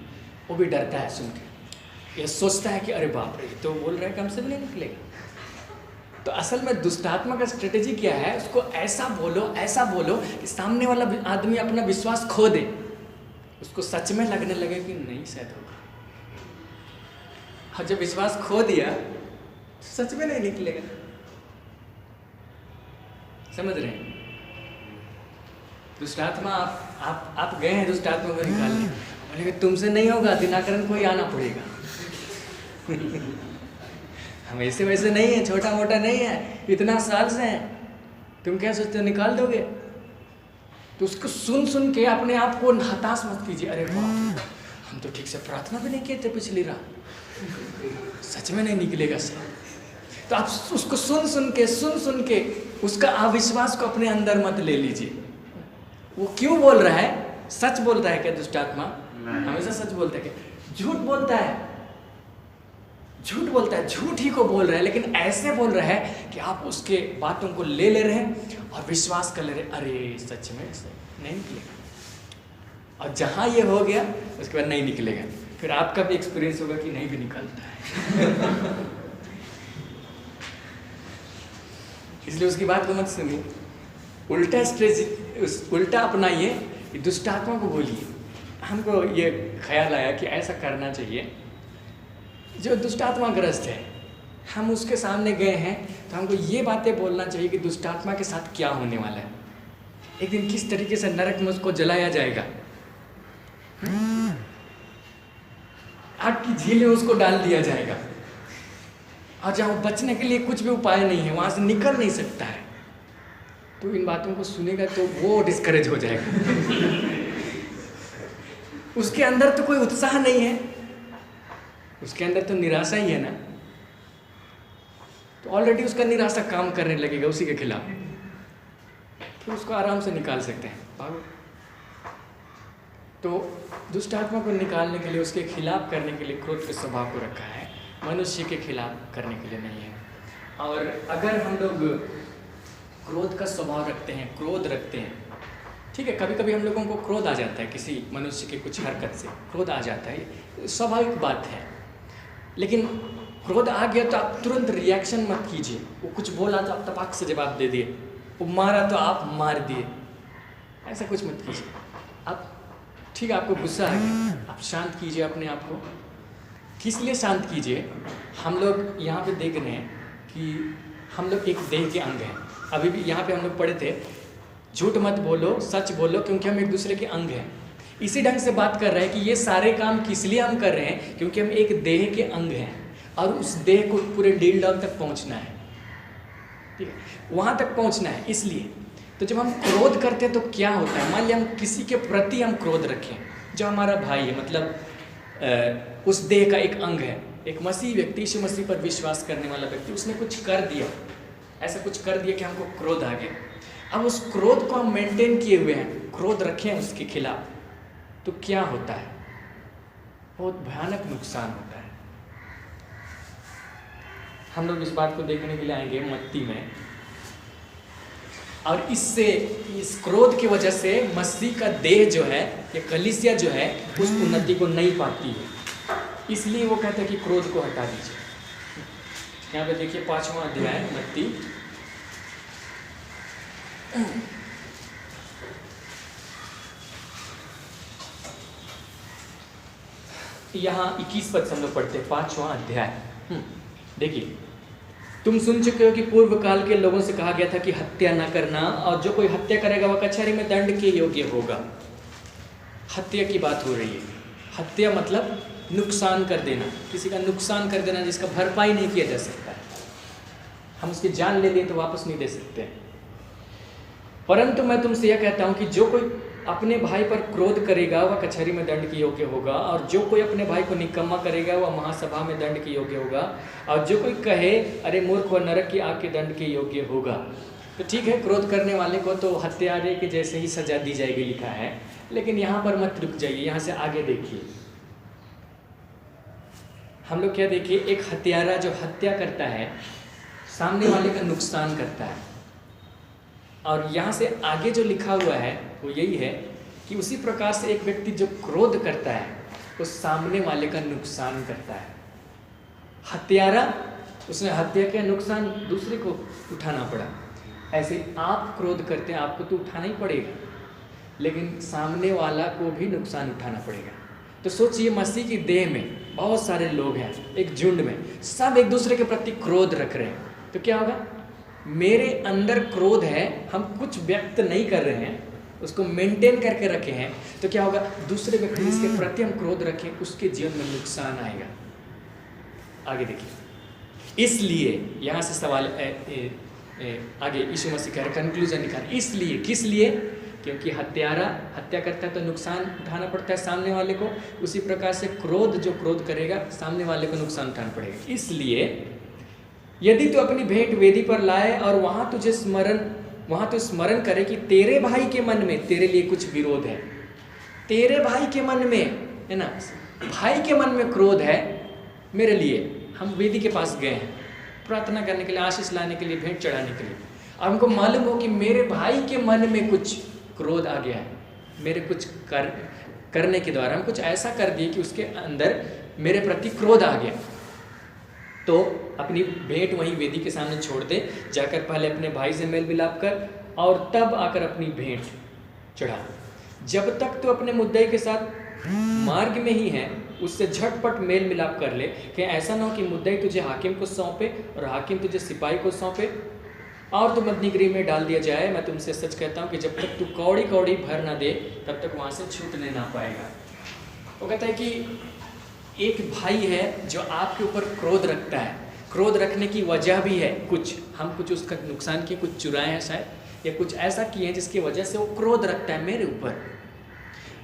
वो भी डरता है सुन के। ये सोचता है कि अरे बाप रे, तो बोल रहा है कि हमसे भी नहीं निकलेगा। तो असल में दुष्टात्मा का स्ट्रेटेजी क्या है? उसको ऐसा बोलो कि सामने वाला आदमी अपना विश्वास खो दे, उसको सच में लगने लगे कि नहीं शायद होगा। और जब विश्वास खो दिया तो सच में नहीं निकलेगा। समझ रहे हैं? दुष्टात्मा आप गए हैं दुष्टात्मा को निकालने, बोले तुमसे नहीं होगा, दिनाकरण को ही आना पड़ेगा हम ऐसे वैसे नहीं है, छोटा मोटा नहीं है, इतना साल से हैं, तुम क्या सोचते हो निकाल दोगे? तो उसको सुन के अपने आप को हताश मत कीजिए। अरे बाप, हम तो ठीक से प्रार्थना भी नहीं किए थे पिछली रात, सच में नहीं निकलेगा सर। तो आप उसको सुन के उसका अविश्वास को अपने अंदर मत ले लीजिए। वो क्यों बोल रहा है? सच बोलता है क्या दुष्टात्मा? हमेशा सच बोलता है क्या? झूठ बोलता है, झूठ ही को बोल रहा है, लेकिन ऐसे बोल रहा है कि आप उसके बातों को ले रहे हैं और विश्वास कर ले रहे, अरे सच में नहीं निकलेगा। और जहाँ ये हो गया उसके बाद नहीं निकलेगा, फिर आपका भी एक्सपीरियंस होगा कि नहीं भी निकलता है इसलिए उसकी बात को मत सुनिए, उल्टा अपनाइए, दुष्ट आत्मा को बोलिए। हमको ये ख्याल आया कि ऐसा करना चाहिए। जो दुष्ट आत्मा ग्रस्त है, हम उसके सामने गए हैं तो हमको ये बातें बोलना चाहिए कि दुष्ट आत्मा के साथ क्या होने वाला है, एक दिन किस तरीके से नरक में उसको जलाया जाएगा, आग की झील में उसको डाल दिया जाएगा, और जहाँ बचने के लिए कुछ भी उपाय नहीं है, वहाँ से निकल नहीं सकता है। तो इन बातों को सुनेगा तो वो डिस्करेज हो जाएगा। उसके अंदर तो कोई उत्साह नहीं है, उसके अंदर तो निराशा ही है ना, तो ऑलरेडी उसका निराशा काम करने लगेगा उसी के खिलाफ, फिर उसको आराम से निकाल सकते हैं भागो। तो दुष्ट आत्मा को निकालने के लिए, उसके खिलाफ करने के लिए क्रोध के स्वभाव को रखा है, मनुष्य के खिलाफ करने के लिए नहीं है। और अगर हम लोग क्रोध का स्वभाव रखते हैं, क्रोध रखते हैं, ठीक है, कभी कभी हम लोगों को क्रोध आ जाता है, किसी मनुष्य की कुछ हरकत से क्रोध आ जाता है, स्वाभाविक बात है। लेकिन क्रोध आ गया तो आप तुरंत रिएक्शन मत कीजिए। वो कुछ बोला तो आप तपाक से जवाब दे दिए, वो मारा तो आप मार दिए, ऐसा कुछ मत कीजिए। आप ठीक है, आपको गुस्सा आ गया, आप शांत कीजिए अपने आप को। किस लिए शांत कीजिए? हम लोग यहाँ पे देख रहे हैं कि हम लोग एक देह के अंग हैं। अभी भी यहाँ पे हम लोग पढ़े थे, झूठ मत बोलो, सच बोलो, क्योंकि हम एक दूसरे के अंग हैं। इसी ढंग से बात कर रहे हैं कि ये सारे काम किस लिए हम कर रहे हैं, क्योंकि हम एक देह के अंग हैं और उस देह को पूरे डील डॉग तक पहुँचना है, ठीक है, वहाँ तक पहुँचना है। इसलिए तो जब हम क्रोध करते हैं तो क्या होता है, मान लिया हम किसी के प्रति हम क्रोध रखें, जो हमारा भाई है, मतलब उस देह का एक अंग है, एक मसीह व्यक्ति, यीशु मसीह पर विश्वास करने वाला व्यक्ति, उसने कुछ कर दिया, ऐसा कुछ कर दिया कि हमको क्रोध आ गया। अब उस क्रोध को हम मेंटेन किए हुए हैं, क्रोध रखे हैं उसके खिलाफ, तो क्या होता है, बहुत भयानक नुकसान होता है। हम लोग इस बात को देखने के लिए आएंगे मत्ती में, और इससे, इस क्रोध की वजह से मसीह का देह जो है, या कलीसिया जो है, उस उन्नति को नहीं पाती है। इसलिए वो कहते हैं कि क्रोध को हटा दीजिए। यहाँ पे देखिए 5वां अध्याय मत्ती, यहाँ 21 पद से हम लोग पढ़ते हैं, 5वां अध्याय। देखिए, तुम सुन चुके हो कि पूर्व काल के लोगों से कहा गया था कि हत्या न करना, और जो कोई हत्या करेगा वह कचहरी में दंड के योग्य होगा। हत्या की बात हो रही है। हत्या मतलब नुकसान कर देना, किसी का नुकसान कर देना जिसका भरपाई नहीं किया जा सकता है। हम उसकी जान ले लिए तो वापस नहीं दे सकते। परंतु मैं तुमसे यह कहता हूँ कि जो कोई अपने भाई पर क्रोध करेगा वह कचहरी में दंड के योग्य होगा, और जो कोई अपने भाई को निकम्मा करेगा वह महासभा में दंड के योग्य होगा, और जो कोई कहे अरे मूर्ख वह नरक की आग के दंड के योग्य होगा। तो ठीक है, क्रोध करने वाले को तो हत्यारे के जैसे ही सजा दी जाएगी लिखा है, लेकिन यहाँ पर मत रुक जाइए, यहाँ से आगे देखिए। हम लोग क्या देखिए, एक हत्यारा जो हत्या करता है सामने वाले का नुकसान करता है, और यहाँ से आगे जो लिखा हुआ है वो यही है कि उसी प्रकार से एक व्यक्ति जो क्रोध करता है वो सामने वाले का नुकसान करता है। हत्यारा, उसने हत्या किया, नुकसान दूसरे को उठाना पड़ा। ऐसे आप क्रोध करते हैं, आपको तो उठाना ही पड़ेगा, लेकिन सामने वाला को भी नुकसान उठाना पड़ेगा। तो सोचिए, मसीह की देह में बहुत सारे लोग हैं, एक झुंड में, सब एक दूसरे के प्रति क्रोध रख रहे हैं, तो क्या होगा? मेरे अंदर क्रोध है, हम कुछ व्यक्त नहीं कर रहे हैं, उसको मेंटेन करके रखे हैं, तो क्या होगा? दूसरे व्यक्ति जिसके प्रति हम क्रोध रखें उसके जीवन में नुकसान आएगा। आगे देखिए, इसलिए यहाँ से सवाल आगे यीशु मसीह कह रहे, कंक्लूजन निकाल, इसलिए, किस लिए? क्योंकि हत्यारा हत्या करता है तो नुकसान उठाना पड़ता है सामने वाले को, उसी प्रकार से क्रोध जो क्रोध करेगा सामने वाले को नुकसान उठाना पड़ेगा। इसलिए यदि तू अपनी भेंट वेदी पर लाए और वहाँ तो स्मरण करे कि तेरे भाई के मन में तेरे लिए कुछ विरोध है, तेरे भाई के मन में है ना, भाई के मन में क्रोध है मेरे लिए, हम वेदी के पास गए हैं प्रार्थना करने के लिए, आशीष लाने के लिए, भेंट चढ़ाने के लिए, और हमको मालूम हो कि मेरे भाई के मन में कुछ क्रोध आ गया है, मेरे कुछ करने के द्वारा हम कुछ ऐसा कर दिए कि उसके अंदर मेरे प्रति क्रोध आ गया, तो अपनी भेंट वहीं वेदी के सामने छोड़ दे, जाकर पहले अपने भाई से मेल मिलाप कर और तब आकर अपनी भेंट चढ़ा। जब तक तो अपने मुद्दई के साथ मार्ग में ही है, उससे झटपट मेल मिलाप कर ले कि ऐसा ना हो कि मुद्दई तुझे हाकिम को सौंपे और हाकिम तुझे सिपाही को सौंपे और तुम बंदीगृह में डाल दिया जाए। मैं तुमसे सच कहता हूँ कि जब तक तू कौड़ी कौड़ी भर ना दे तब तक वहाँ से छूटने ना पाएगा। वो कहता है कि एक भाई है जो आपके ऊपर क्रोध रखता है, क्रोध रखने की वजह भी है कुछ, हम कुछ उसका नुकसान किए, कुछ चुराए हैं शायद, या कुछ ऐसा किए हैं जिसकी वजह से वो क्रोध रखता है मेरे ऊपर।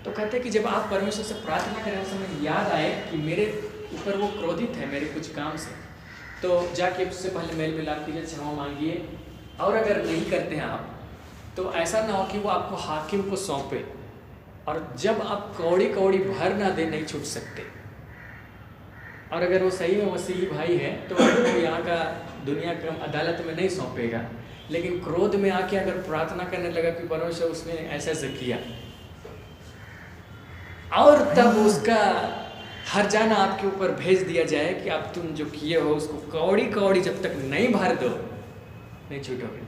तो कहते हैं कि जब आप परमेश्वर से प्रार्थना करें उस समय याद आए कि मेरे ऊपर वो क्रोधित है मेरे कुछ काम से, तो जाके उससे पहले मेल मिलाप कीजिए, क्षमा मांगिए। और अगर नहीं करते हैं आप तो ऐसा ना हो कि वो आपको हाकिम को सौंपे और जब आप कौड़ी कौड़ी भर ना दे नहीं छूट सकते। और अगर वो सही में मसीही भाई है तो वो यहाँ का दुनिया का अदालत में नहीं सौंपेगा, लेकिन क्रोध में आके अगर प्रार्थना करने लगा कि परमेश्वर उसने ऐसा ऐसा किया और तब उसका हर जाना आपके ऊपर भेज दिया जाए कि आप तुम जो किए हो उसको कौड़ी कौड़ी जब तक नहीं भर दो नहीं छूटोगे,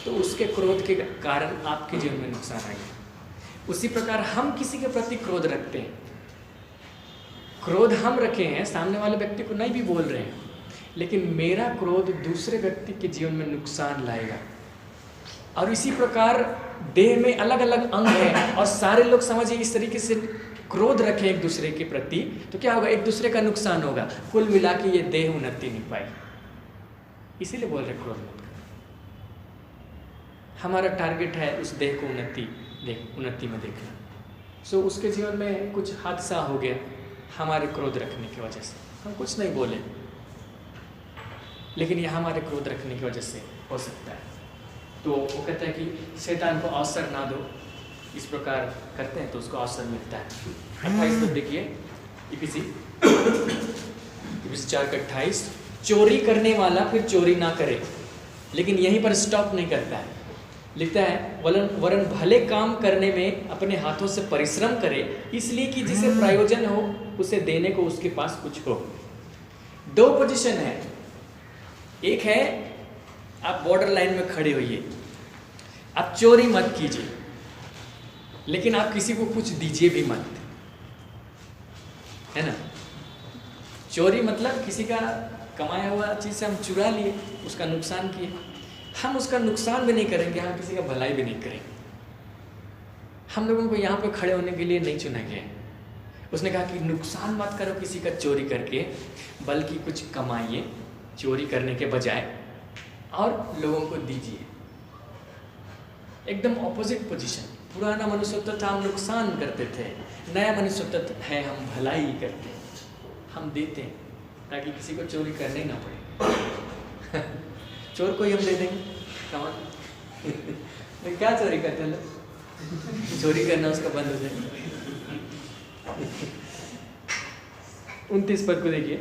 तो उसके क्रोध के कारण आपके जीवन में नुकसान आएगा। उसी प्रकार हम किसी के प्रति क्रोध रखते हैं, क्रोध हम रखे हैं, सामने वाले व्यक्ति को नहीं भी बोल रहे हैं, लेकिन मेरा क्रोध दूसरे व्यक्ति के जीवन में नुकसान लाएगा। और इसी प्रकार देह में अलग अलग अंग हैं और सारे लोग समझिए इस तरीके से क्रोध रखें एक दूसरे के प्रति, तो क्या होगा, एक दूसरे का नुकसान होगा, कुल मिला के ये देह उन्नति नहीं पाएगी। इसीलिए बोल रहे क्रोध मत करो। हमारा टारगेट है उस देह को उन्नति में देखना। सो उसके जीवन में कुछ हादसा हो गया हमारे क्रोध रखने की वजह से, हम कुछ नहीं बोले, लेकिन यह हमारे क्रोध रखने की वजह से हो सकता है। तो वो कहता है कि शैतान को अवसर ना दो, इस प्रकार करते हैं तो उसको अवसर मिलता है। 28 तो देखिए इफिसी 4:28, चोरी करने वाला फिर चोरी ना करे, लेकिन यहीं पर स्टॉप नहीं करता है, लिखता है वरन भले काम करने में अपने हाथों से परिश्रम करे, इसलिए कि जिसे प्रयोजन हो उसे देने को उसके पास कुछ हो। दो पोजीशन है, एक है आप बॉर्डर लाइन में खड़े होइए, आप चोरी मत कीजिए, लेकिन आप किसी को कुछ दीजिए भी मत, है ना। चोरी मतलब किसी का कमाया हुआ चीज़ से हम चुरा लिए, उसका नुकसान किए, हम उसका नुकसान भी नहीं करेंगे, हम किसी का भलाई भी नहीं करेंगे। हम लोगों को यहाँ पे खड़े होने के लिए नहीं चुना गया। उसने कहा कि नुकसान मत करो किसी का चोरी करके, बल्कि कुछ कमाइए चोरी करने के बजाय और लोगों को दीजिए। एकदम ऑपोजिट पोजीशन। पुराना मनुष्यत्व था हम नुकसान करते थे, नया मनुष्यत्व है हम भलाई करते हैं, हम देते हैं ताकि किसी को चोरी करने ना पड़े। चोर को ही हम दे देंगे कमान क्या चोरी करते हैं लोग, चोरी करना उसका बंद हो जाए। 29 पद को देखिए,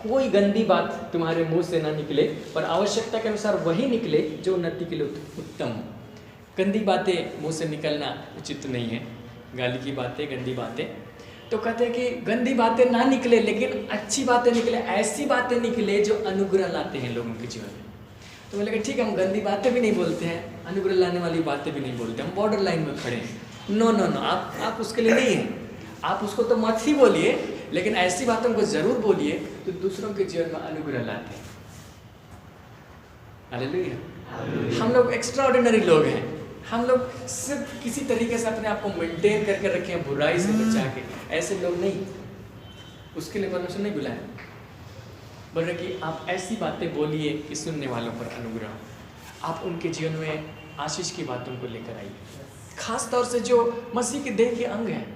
कोई गंदी बात तुम्हारे मुंह से ना निकले, पर आवश्यकता के अनुसार वही निकले जो उन्नति के लिए उत्तम हो। गंदी बातें मुंह से निकलना उचित नहीं है, गाली की बातें, गंदी बातें। तो कहते हैं कि गंदी बातें ना निकले, लेकिन अच्छी बातें निकले, ऐसी बातें निकले जो अनुग्रह लाते हैं लोगों के जीवन में। तो मैंने कहा ठीक है, हम गंदी बातें भी नहीं बोलते हैं, अनुग्रह लाने वाली बातें भी नहीं बोलते, हम बॉर्डर लाइन में खड़े हैं। नो नो नो, आप उसके लिए नहीं हैं, आप उसको तो मत ही बोलिए, लेकिन ऐसी बातों को जरूर बोलिए तो दूसरों के जीवन में अनुग्रह लाते हैं। हालेलुया। हम लोग एक्स्ट्रा ऑर्डिनरी लोग हैं, हम लोग सिर्फ किसी तरीके से अपने आप को मेंटेन करके रखे हैं, बुराई से बचा के, ऐसे लोग नहीं। उसके लिए परमेश्वर नहीं बुलाया, बोल रहे कि आप ऐसी बातें बोलिए कि सुनने वालों पर अनुग्रह, आप उनके जीवन में आशीष की बातों को लेकर आइए, खास तौर से जो मसीह के देह के अंग हैं।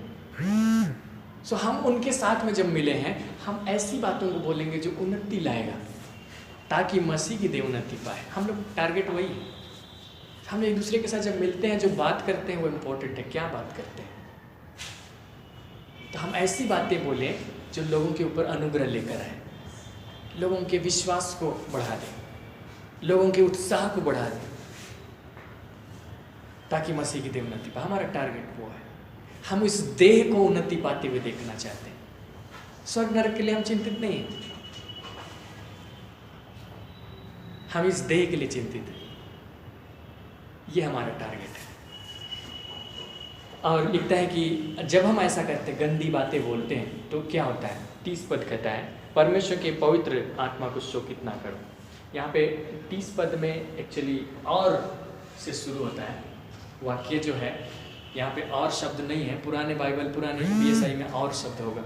सो हम उनके साथ में जब मिले हैं, हम ऐसी बातों को बोलेंगे जो उन्नति लाएगा, ताकि मसीह की देह उन्नति पाए। हम लोग टारगेट वही है। हम एक दूसरे के साथ जब मिलते हैं, जो बात करते हैं वो इम्पोर्टेंट है, क्या बात करते हैं। तो हम ऐसी बातें बोलें जो लोगों के ऊपर अनुग्रह लेकर आए, लोगों के विश्वास को बढ़ा दें, लोगों के उत्साह को बढ़ा दें, ताकि मसीह की देह उन्नति पाए। हमारा टारगेट वो है, हम इस देह को उन्नति पाते हुए देखना चाहते हैं। स्वर्ग नरक के लिए हम चिंतित नहीं हैं, हम इस देह के लिए चिंतित हैं। ये हमारा टारगेट है। और लिखता है कि जब हम ऐसा करते हैं, गंदी बातें बोलते हैं, तो क्या होता है? 30 पद कहता है, परमेश्वर के पवित्र आत्मा को शोकित ना करो। यहाँ पे 30 पद में एक्चुअली और से शुरू होता है वाक्य जो है। यहाँ पे और शब्द नहीं है। पुराने बाइबल, पुराने BSI में और शब्द होगा,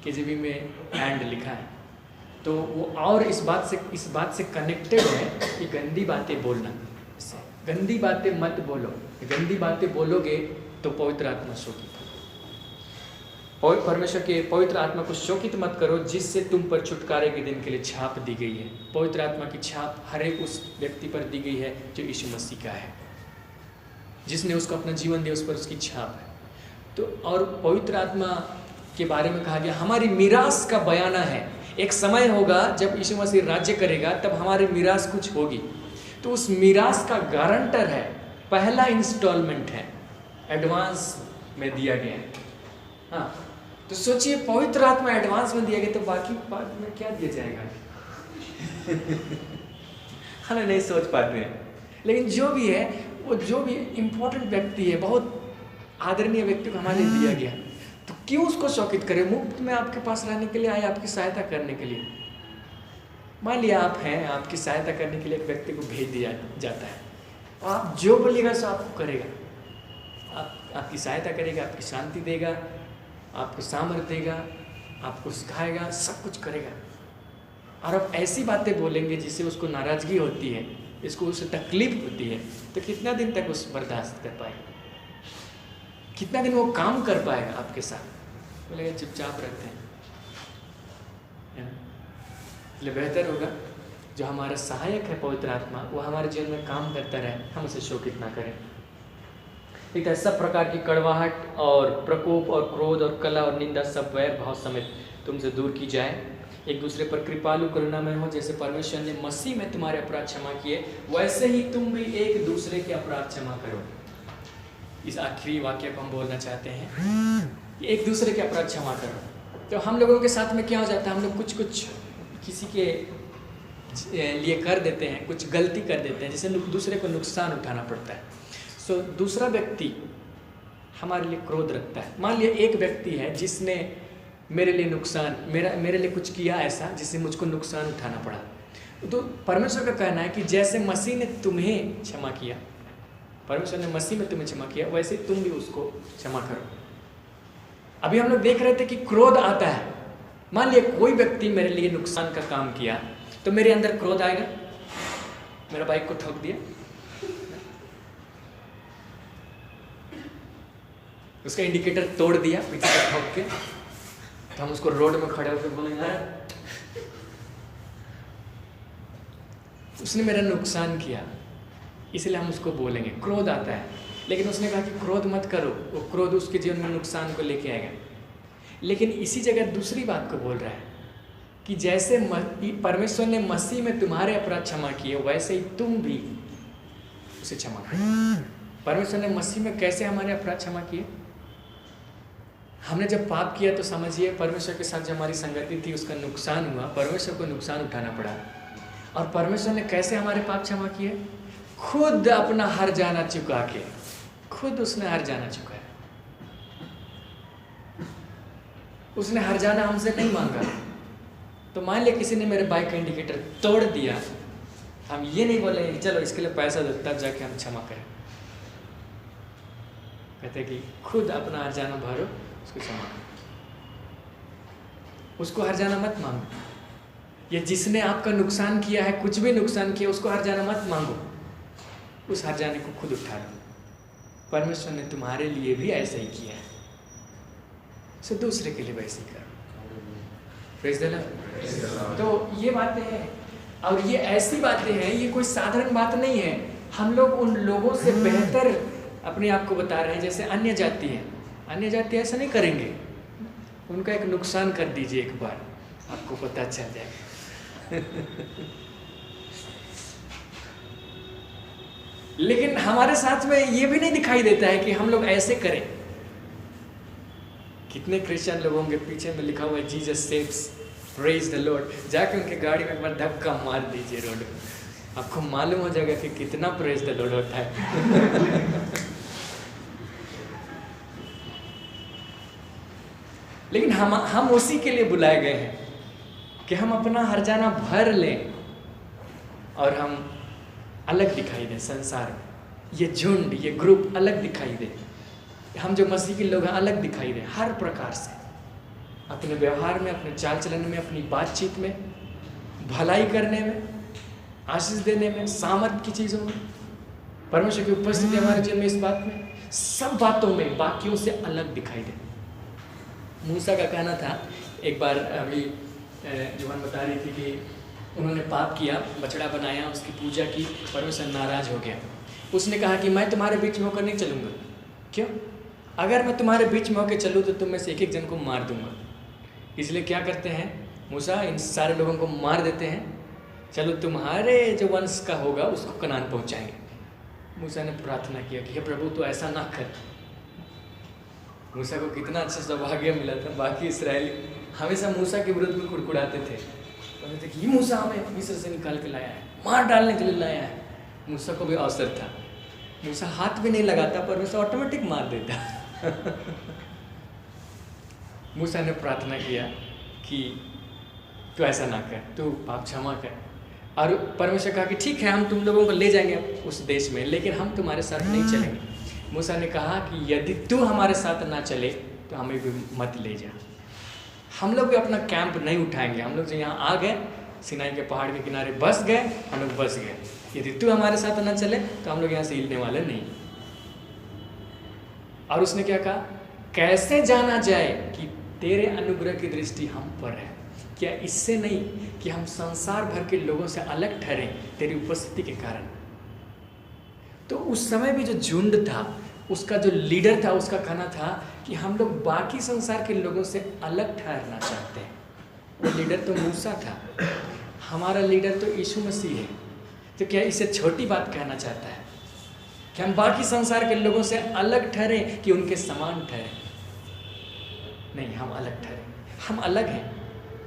KJV में एंड लिखा है। तो वो और इस बात से कनेक्टेड है कि गंदी बातें बोलना, गंदी बातें मत बोलो। गंदी बातें बोलोगे तो पवित्र आत्मा शोकित हो। परमेश्वर के पवित्र आत्मा को शोकित मत करो, जिससे तुम पर छुटकारे के दिन के लिए छाप दी गई है। पवित्र आत्मा की छाप हर एक उस व्यक्ति पर दी गई है जो यीशु मसीह का है, जिसने उसको अपना जीवन दिया, उस पर उसकी छाप है। तो और पवित्र आत्मा के बारे में कहा गया हमारी मीरास का बयाना है। एक समय होगा जब यीशु मसीह राज्य करेगा, तब हमारी मीरास कुछ होगी। तो उस मीरास का गारंटर है, पहला इंस्टॉलमेंट है, एडवांस में दिया गया है। हाँ, तो सोचिए पवित्र आत्मा एडवांस में दिया गया, तो बाकी बाद में क्या दिया जाएगा? हम नहीं सोच पाते हैं। लेकिन जो भी है, वो जो भी इम्पोर्टेंट व्यक्ति है, बहुत आदरणीय व्यक्ति को हमारे दिया गया, तो क्यों उसको शोकित करें? मुफ्त में आपके पास रहने के लिए आए, आपकी सहायता करने के लिए। मान लिया आप हैं, आपकी सहायता करने के लिए एक व्यक्ति को भेज दिया जाता है, और आप जो बोलिएगा सो आपको करेगा। आपकी सहायता करेगा, आपकी शांति देगा, आपको सामर्थ्य देगा, आपको सिखाएगा, सब कुछ करेगा। और आप ऐसी बातें बोलेंगे जिससे उसको नाराज़गी होती है, इसको उससे तकलीफ होती है, तो कितना दिन तक उस बर्दाश्त कर पाएगा? कितना दिन वो काम कर पाएगा आपके साथ? बोलेगा चुपचाप रहते हैं। इसलिए बेहतर होगा जो हमारा सहायक है पवित्र आत्मा, वो हमारे जीवन में काम करता रहे, हम उसे शोकित ना करें। एक तो सब प्रकार की कड़वाहट और प्रकोप और क्रोध और कला और निंदा सब वैर भाव समेत तुमसे दूर की जाए। एक दूसरे पर कृपालु करुणामय हो, जैसे परमेश्वर ने मसीह में तुम्हारे अपराध क्षमा किए, वैसे ही तुम भी एक दूसरे के अपराध क्षमा करो। इस आखिरी वाक्य को हम बोलना चाहते हैं, एक दूसरे के अपराध क्षमा करो। तो हम लोगों के साथ में क्या हो जाता है, हम लोग कुछ किसी के लिए कर देते हैं, कुछ गलती कर देते हैं, जिससे दूसरे को नुकसान उठाना पड़ता है। सो दूसरा व्यक्ति हमारे लिए क्रोध रखता है। मान लिया एक व्यक्ति है जिसने मेरे लिए मेरे लिए कुछ किया ऐसा जिससे मुझको नुकसान उठाना पड़ा, तो परमेश्वर का कहना है कि जैसे मसीह ने तुम्हें क्षमा किया, परमेश्वर ने मसीह में तुम्हें क्षमा किया, वैसे तुम भी उसको क्षमा करो। अभी हम लोग देख रहे थे कि क्रोध आता है। मान लिया कोई व्यक्ति मेरे लिए नुकसान का काम किया, तो मेरे अंदर क्रोध आएगा। मेरा बाइक को ठोक दिया, उसका इंडिकेटर तोड़ दिया पीछे से ठोक के, तो हम उसको रोड में खड़े होकर बोलेंगे उसने मेरा नुकसान किया, इसलिए हम उसको बोलेंगे। क्रोध आता है, लेकिन उसने कहा कि क्रोध मत करो, वो क्रोध उसके जीवन में नुकसान को लेके आएगा। लेकिन इसी जगह दूसरी बात को बोल रहा है कि जैसे परमेश्वर ने मसीह में तुम्हारे अपराध क्षमा किए, वैसे ही तुम भी उसे क्षमा करो। परमेश्वर ने मसीह में कैसे हमारे अपराध क्षमा किए? हमने जब पाप किया तो समझिए परमेश्वर के साथ जो हमारी संगति थी उसका नुकसान हुआ, परमेश्वर को नुकसान उठाना पड़ा। और परमेश्वर ने कैसे हमारे पाप क्षमा किए? खुद अपना हर जाना चुका के, खुद उसने हर जाना चुका है। उसने हर जाना हमसे नहीं मांगा। तो मान लिया किसी ने मेरे बाइक का इंडिकेटर तोड़ दिया, हम ये नहीं बोले कि चलो इसके लिए पैसा दो तब जाके हम क्षमा करें। कहते कि खुद अपना हर जाना भरो, उसको क्षमा करो, उसको हर जाना मत मांगो। ये जिसने आपका नुकसान किया है, कुछ भी नुकसान किया, उसको हर जाना मत मांगो, उस हर जाने को खुद उठा लो। परमेश्वर ने तुम्हारे लिए भी ऐसा ही किया है, सो दूसरे के लिए वैसे ही करो। Praise the Lord. तो ये बातें हैं, और ये ऐसी बातें हैं, ये कोई साधारण बात नहीं है। हम लोग उन लोगों से बेहतर अपने आप को बता रहे हैं जैसे अन्य जाति हैं। अन्य जाति ऐसा नहीं करेंगे, उनका एक नुकसान कर दीजिए एक बार, आपको पता चल जाएगा। लेकिन हमारे साथ में ये भी नहीं दिखाई देता है कि हम लोग ऐसे करें। कितने क्रिश्चियन लोगों के पीछे में लिखा हुआ है Jesus saves, praise the Lord. जाके उनके गाड़ी में एक बार धक्का मार दीजिए रोड में, आपको मालूम हो जाएगा कि कितना प्रेज द लॉर्ड होता है। लेकिन हम उसी के लिए बुलाए गए हैं कि हम अपना हर्जाना भर लें और हम अलग दिखाई दें संसार में। ये झुंड, ये ग्रुप अलग दिखाई दे, हम जो मसीह के लोग हैं अलग दिखाई दे हर प्रकार से, अपने व्यवहार में, अपने चाल चलन में, अपनी बातचीत में, भलाई करने में, आशीष देने में, सामर्थ की चीज़ों में, परमेश्वर की उपस्थिति हमारे जीवन में, इस बात में, सब बातों में बाकियों से अलग दिखाई दे। मूसा का कहना था, एक बार अभी जुबान बता रही थी कि उन्होंने पाप किया, बछड़ा बनाया, उसकी पूजा की, परमेश्वर नाराज हो गया। उसने कहा कि मैं तुम्हारे बीच में होकर नहीं चलूँगा। क्यों? अगर मैं तुम्हारे बीच में होकर चलूँ तो तुम में से एक एक जन को मार दूंगा। इसलिए क्या करते हैं मूसा, इन सारे लोगों को मार देते हैं, चलो तुम्हारे जो वंश का होगा उसको कनान पहुँचाएंगे। मूसा ने प्रार्थना किया कि हे प्रभु तो ऐसा ना कर। मूसा को कितना अच्छा सौभाग्य मिला था। बाकी इस्राएली हमेशा मूसा के विरुद्ध में कुड़कुड़ाते थे, कहते थे कि ये मूसा हमें मिस्र से निकाल के लाया है, मार डालने के लिए लाया है। मूसा को भी अवसर था, मूसा हाथ भी नहीं लगाता पर मूसा ऑटोमेटिक मार देता। मूसा ने प्रार्थना किया कि तू ऐसा ना कर, तू पाप क्षमा कर। और परमेश्वर कहा कि ठीक है, हम तुम लोगों को ले जाएंगे उस देश में, लेकिन हम तुम्हारे साथ नहीं चलेंगे। मूसा ने कहा कि यदि तू हमारे साथ ना चले तो हमें भी मत ले जा। हम लोग भी अपना कैंप नहीं उठाएंगे। हम लोग जो यहाँ आ गए, सिनाई के पहाड़ के किनारे बस गए, हम लोग बस गए। यदि तू हमारे साथ ना चले तो हम लोग यहाँ से हिलने वाले नहीं। और उसने क्या कहा, कैसे जाना जाए कि तेरे अनुग्रह की दृष्टि हम पर है। क्या इससे नहीं कि हम संसार भर के लोगों से अलग ठहरे तेरी उपस्थिति के कारण। तो उस समय भी जो झुंड था, उसका जो लीडर था, उसका कहना था कि हम लोग बाकी संसार के लोगों से अलग ठहरना चाहते हैं। वो लीडर तो मूसा था, हमारा लीडर तो यीशु मसीह है। तो क्या इसे छोटी बात कहना चाहता है कि हम बाकी संसार के लोगों से अलग ठहरे कि उनके समान ठहरे? नहीं, हम अलग ठहरे। हम अलग हैं,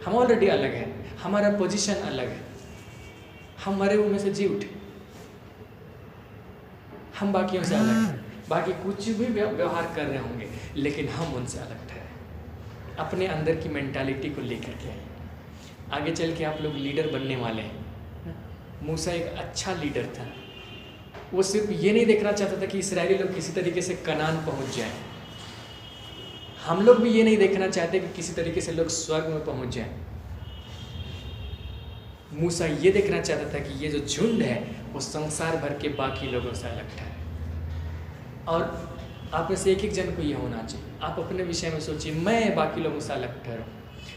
हम ऑलरेडी अलग हैं, हमारा पोजीशन अलग है। हम मरे हुए में से जी उठे, हम बाकियों से अलग हैं। बाकी कुछ भी व्यवहार कर रहे होंगे, लेकिन हम उनसे अलग ठहरे, अपने अंदर की मेंटालिटी को लेकर के आए। आगे चल के आप लोग लीडर बनने वाले हैं। मूसा एक अच्छा लीडर था। वो सिर्फ ये नहीं देखना चाहता था कि इस्राएली लोग किसी तरीके से कनान पहुंच जाएं। हम लोग भी ये नहीं देखना चाहते कि किसी तरीके से लोग स्वर्ग में पहुंच जाएं। मूसा ये देखना चाहता था कि ये जो झुंड है वो संसार भर के बाकी लोगों से अलग ठहरे। और आप में से एक एक जन को ये होना चाहिए। आप अपने विषय में सोचिए, मैं बाकी लोगों से अलग ठहरूं।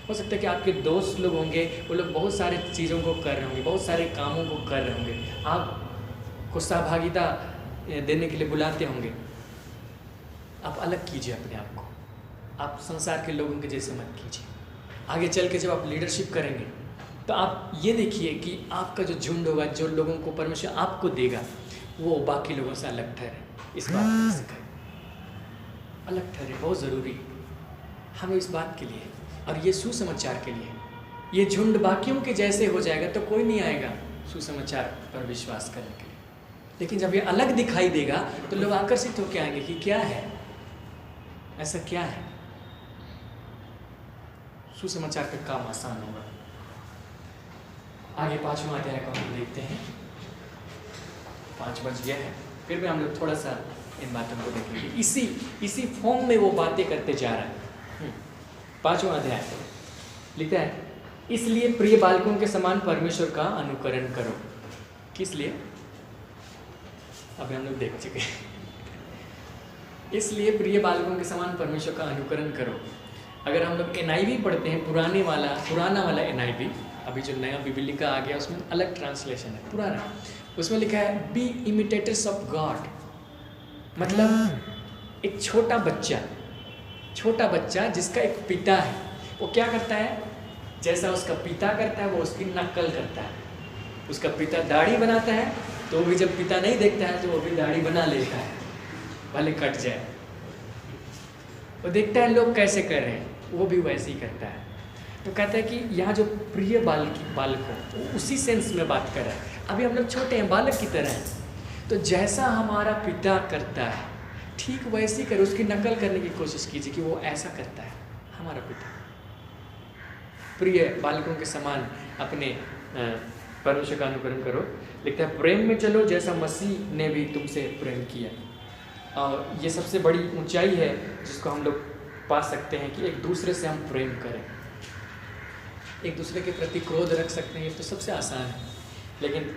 हो सकता है कि आपके दोस्त लोग होंगे, वो लोग बहुत सारे चीज़ों को कर रहे होंगे, बहुत सारे कामों को कर रहे होंगे, आपको सहभागिता देने के लिए बुलाते होंगे। आप अलग कीजिए अपने आप को, आप संसार के लोगों के जैसे मत कीजिए। आगे चल के जब आप लीडरशिप करेंगे तो आप ये देखिए कि आपका जो झुंड होगा, जो लोगों को परमेश्वर आपको देगा, वो बाकी लोगों से अलग ठहरे। इस बात को सिखाए, अलग ठहरे, बहुत ज़रूरी हमें इस बात के लिए, और ये सुसमाचार के लिए। ये झुंड बाकियों के जैसे हो जाएगा तो कोई नहीं आएगा सुसमाचार पर विश्वास करने के लिए। लेकिन जब ये अलग दिखाई देगा तो लोग आकर्षित होकर आएंगे कि क्या है, ऐसा क्या है। सुसमाचार का काम आसान होगा। आगे 5वां अध्याय को हम देखते हैं। 5 बज गया है, फिर भी हम लोग थोड़ा सा इन बातों को देखेंगे। इसी फॉर्म में वो बातें करते जा रहा है। 5वां अध्याय लिखता है, इसलिए प्रिय बालकों के समान परमेश्वर का अनुकरण करो। किस लिए? अभी हम लोग देख चुके हैं। इसलिए प्रिय बालकों के समान परमेश्वर का अनुकरण करो। अगर हम लोग NIV पढ़ते हैं, पुराना वाला NIV, अभी जो नया बिबलिका आ गया उसमें अलग ट्रांसलेशन है। पुराना उसमें लिखा है बी इमिटेटर्स ऑफ गॉड। मतलब एक छोटा बच्चा जिसका एक पिता है, वो क्या करता है, जैसा उसका पिता करता है वो उसकी नकल करता है। उसका पिता दाढ़ी बनाता है तो वो भी जब पिता नहीं देखता है तो वो भी दाढ़ी बना लेता है, भले कट जाए। वो देखता है लोग कैसे कर रहे हैं, वो भी वैसे ही करता है। तो कहता है कि यहाँ जो प्रिय बालकों उसी सेंस में बात कर रहा है। अभी हम लोग छोटे हैं, बालक की तरह हैं। तो जैसा हमारा पिता करता है ठीक वैसे ही करो, उसकी नकल करने की कोशिश कीजिए कि वो ऐसा करता है हमारा पिता। प्रिय बालकों के समान अपने परमेश्वर का अनुकरण करो। लिखता है प्रेम में चलो जैसा मसीह ने भी तुमसे प्रेम किया। और ये सबसे बड़ी ऊंचाई है जिसको हम लोग पा सकते हैं कि एक दूसरे से हम प्रेम करें। एक दूसरे के प्रति क्रोध रख सकते हैं, ये तो सबसे आसान है, लेकिन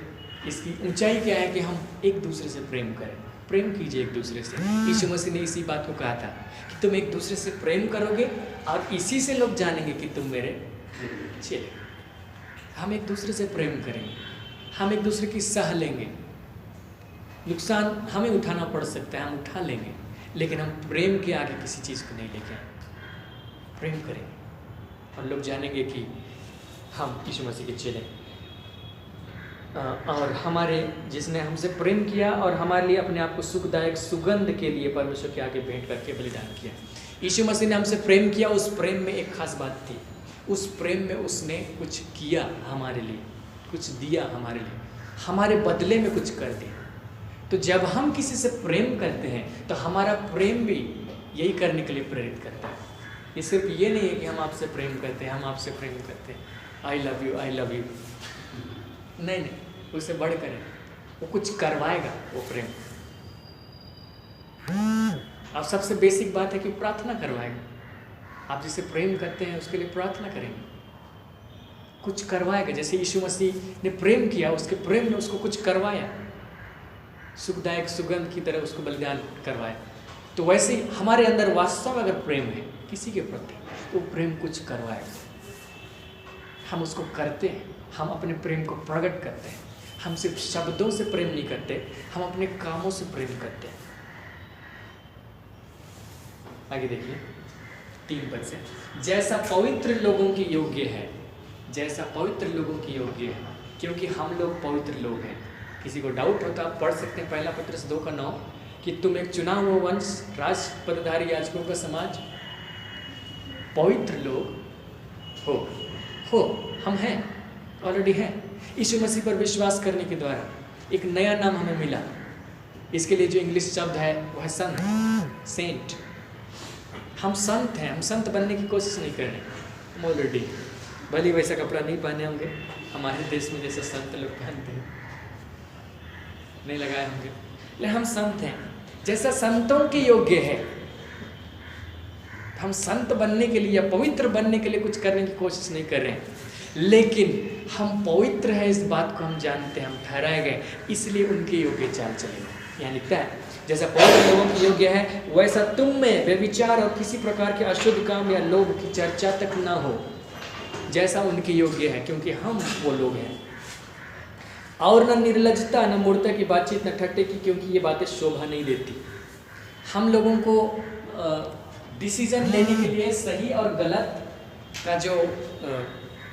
इसकी ऊंचाई क्या है कि हम एक दूसरे से प्रेम करें। प्रेम कीजिए एक दूसरे से। यीशु मसीह ने इसी बात को कहा था कि तुम एक दूसरे से प्रेम करोगे और इसी से लोग जानेंगे कि तुम मेरे चेले। हम एक दूसरे से प्रेम करेंगे, हम एक दूसरे की सह लेंगे। नुकसान हमें उठाना पड़ सकता है, हम उठा लेंगे, लेकिन हम प्रेम के आगे किसी चीज़ को नहीं लेके आएंगे। प्रेम करेंगे और लोग जानेंगे कि हम यीशु मसीह के चेले। और हमारे जिसने हमसे प्रेम किया और हमारे लिए अपने आप को सुखदायक सुगंध के लिए परमेश्वर के आगे भेंट करके बलिदान किया। यीशु मसीह ने हमसे प्रेम किया। उस प्रेम में एक खास बात थी, उस प्रेम में उसने कुछ किया हमारे लिए, कुछ दिया हमारे लिए, हमारे बदले में कुछ कर दिया। तो जब हम किसी से प्रेम करते हैं तो हमारा प्रेम भी यही करने के लिए प्रेरित करता है। ये सिर्फ ये नहीं है कि हम आपसे प्रेम करते हैं, हम आपसे प्रेम करते हैं, I love you, I love you. नहीं, उससे बढ़कर है, वो कुछ करवाएगा वो प्रेम। अब सबसे बेसिक बात है कि प्रार्थना करवाएगा। आप जिसे प्रेम करते हैं उसके लिए प्रार्थना करेंगे, कुछ करवाएगा। जैसे यीशु मसीह ने प्रेम किया, उसके प्रेम ने उसको कुछ करवाया, सुखदायक सुगंध की तरह उसको बलिदान करवाया। तो वैसे ही हमारे अंदर वास्तव में अगर प्रेम है किसी के प्रति तो प्रेम कुछ करवाएगा। हम उसको करते हैं, हम अपने प्रेम को प्रकट करते हैं। हम सिर्फ शब्दों से प्रेम नहीं करते, हम अपने कामों से प्रेम करते हैं। आगे देखिए 3 पद से, जैसा पवित्र लोगों की योग्य है, जैसा पवित्र लोगों की योग्य है, क्योंकि हम लोग पवित्र लोग हैं। किसी को डाउट होता आप पढ़ सकते हैं 1 पत्रस 2:9 कि तुम एक चुना हुआ वंश, राज पदधारी याजकों का समाज, पवित्र लोग हो। हम हैं, ऑलरेडी हैं। यीशु मसीह पर विश्वास करने के द्वारा एक नया नाम हमें मिला। इसके लिए जो इंग्लिश शब्द है वह है संत, सेंट। हम संत हैं, हम संत बनने की कोशिश नहीं कर रहे, हम ऑलरेडी। भले वैसा कपड़ा नहीं पहने होंगे हमारे देश में जैसे संत लोग पहनते हैं, नहीं लगाए होंगे, लेकिन हम संत हैं। जैसा संतों के योग्य है, हम संत बनने के लिए या पवित्र बनने के लिए कुछ करने की कोशिश नहीं कर रहे हैं, लेकिन हम पवित्र हैं इस बात को हम जानते हैं, हम ठहराए गए, इसलिए उनके योग्य चाल चलेंगे। यहाँ लिखता है जैसा पवित्र लोगों की योग्य है वैसा तुम में व्यभिचार और किसी प्रकार के अशुद्ध काम या लोभ की चर्चा तक ना हो, जैसा उनके योग्य है, क्योंकि हम वो लोग हैं। और न निर्लजता, न मूर्ता की बातचीत, न ठट्टे की, क्योंकि ये बातें शोभा नहीं देती। हम लोगों को डिसीजन लेने के लिए सही और गलत का जो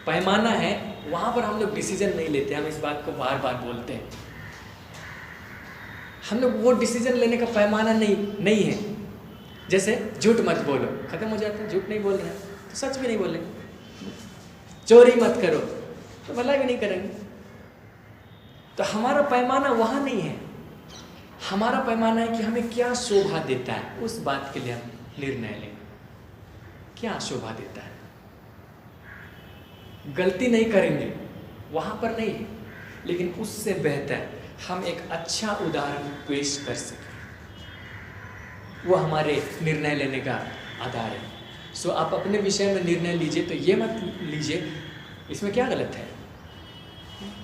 पैमाना है वहाँ पर हम लोग डिसीजन नहीं लेते। हम इस बात को बार बार बोलते हैं, हम लोग वो डिसीजन लेने का पैमाना नहीं है। जैसे झूठ मत बोलो, खत्म हो जाता है, झूठ नहीं बोल रहे हैं तो सच भी नहीं बोलेंगे। चोरी मत करो तो भला भी नहीं करेंगे। तो हमारा पैमाना वहाँ नहीं है। हमारा पैमाना है कि हमें क्या शोभा देता है, उस बात के लिए हम निर्णय लेंगे। क्या शोभा देता है, गलती नहीं करेंगे वहाँ पर नहीं है, लेकिन उससे बेहतर हम एक अच्छा उदाहरण पेश कर सकें, वो हमारे निर्णय लेने का आधार है। सो आप अपने विषय में निर्णय लीजिए तो ये मत लीजिए इसमें क्या गलत है।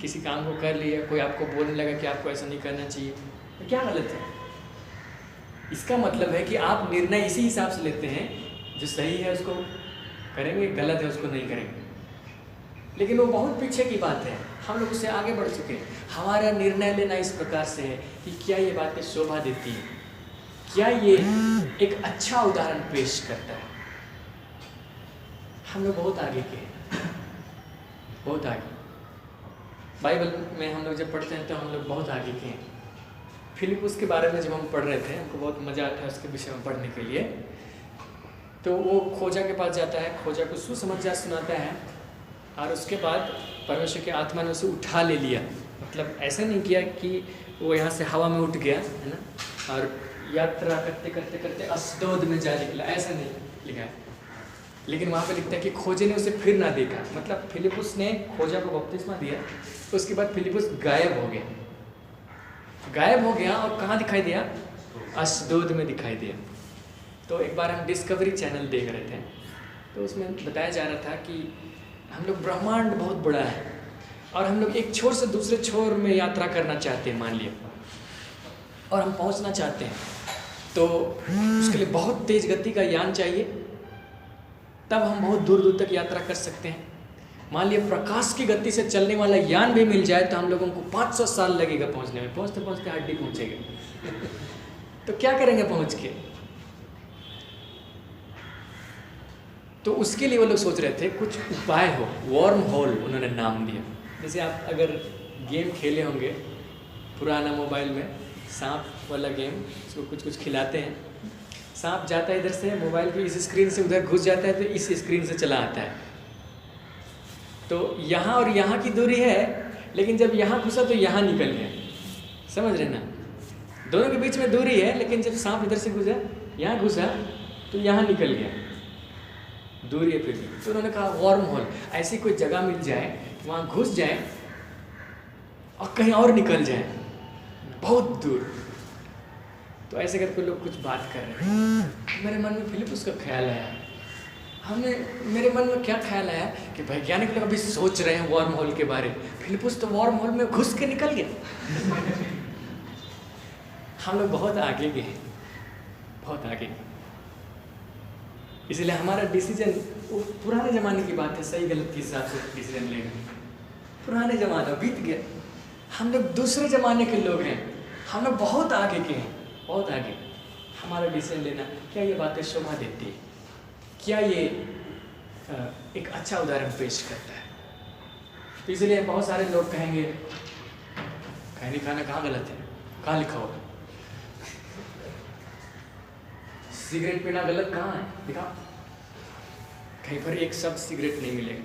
किसी काम को कर लिया, कोई आपको बोलने लगा कि आपको ऐसा नहीं करना चाहिए, तो क्या गलत है। इसका मतलब है कि आप निर्णय इसी हिसाब से लेते हैं, जो सही है उसको करेंगे, गलत है उसको नहीं करेंगे। लेकिन वो बहुत पीछे की बात है, हम लोग उससे आगे बढ़ चुके हैं। हमारा निर्णय लेना इस प्रकार से है कि क्या ये बातें शोभा देती हैं, क्या ये एक अच्छा उदाहरण पेश करता है। हम लोग बहुत आगे के हैं, बहुत आगे। बाइबल में हम लोग जब पढ़ते हैं तो हम लोग बहुत आगे के हैं। फिलिप्पुस के बारे में जब हम पढ़ रहे थे, हमको बहुत मज़ा आता है उसके विषय में पढ़ने के लिए। तो वो खोजा के पास जाता है, खोजा को सुसमाचार सुनाता है और उसके बाद परमेश्वर की आत्मा ने उसे उठा ले लिया। मतलब ऐसा नहीं किया कि वो यहाँ से हवा में उठ गया है ना, और यात्रा करते करते करते अशदोद में जा निकला, ऐसा नहीं लिखा है। लेकिन वहाँ पे लिखता है कि खोजे ने उसे फिर ना देखा। मतलब फिलिपुस ने खोजा को बपतिस्मा दिया, उसके बाद फिलिपुस गायब हो गया और कहाँ दिखाई दिया? अशदोद में दिखाई दिया। तो एक बार हम डिस्कवरी चैनल देख रहे थे, तो उसमें बताया जा रहा था कि हम लोग, ब्रह्मांड बहुत बड़ा है और हम लोग एक छोर से दूसरे छोर में यात्रा करना चाहते हैं, मान लिया, और हम पहुंचना चाहते हैं, तो उसके लिए बहुत तेज गति का यान चाहिए, तब हम बहुत दूर दूर तक यात्रा कर सकते हैं। मान लिया प्रकाश की गति से चलने वाला यान भी मिल जाए तो हम लोगों को 500 साल लगेगा पहुंचने में, पहुंचते पहुंचते हड्डी पहुंचेगा। तो क्या करेंगे पहुंच के? तो उसके लिए वो लोग सोच रहे थे कुछ उपाय हो, वर्म होल उन्होंने नाम दिया। जैसे आप अगर गेम खेले होंगे पुराना मोबाइल में, सांप वाला गेम, उसको कुछ कुछ खिलाते हैं, सांप जाता है इधर से मोबाइल की इस स्क्रीन से उधर घुस जाता है तो इस स्क्रीन से चला आता है। तो यहाँ और यहाँ की दूरी है, लेकिन जब यहाँ घुसा तो यहाँ निकल गया, समझ रहे ना? दोनों के बीच में दूरी है, लेकिन जब सांप इधर से घुसा, यहाँ घुसा तो यहाँ निकल गया, दूरी है फिर भी। तो उन्होंने कहा वर्म होल, ऐसी कोई जगह मिल जाए, वहाँ घुस जाए और कहीं और निकल जाए बहुत दूर। तो ऐसे करके लोग कुछ बात कर रहे हैं। मेरे मन में फिलिपुस का ख्याल आया, मेरे मन में क्या ख्याल आया कि वैज्ञानिक लोग अभी सोच रहे हैं वर्म होल के बारे में, फिलिपुस तो वर्म होल में घुस के निकल गया। हम लोग बहुत आगे गए, बहुत आगे। इसलिए हमारा डिसीजन वो पुराने ज़माने की बात है, सही गलत के हिसाब से डिसीजन लेना। पुराने ज़माना बीत गया, हम लोग दूसरे ज़माने के लोग हैं, हम लोग बहुत आगे के हैं, बहुत आगे। हमारा डिसीजन लेना, क्या ये बातें शोभा देती है? क्या ये एक अच्छा उदाहरण पेश करता है? तो इसलिए बहुत सारे लोग कहेंगे खैनी खाना कहाँ गलत है, कहाँ लिखा होगा? सिगरेट पीना गलत कहाँ है, दिखा। कहीं पर एक शब्द सिगरेट नहीं मिलेगा,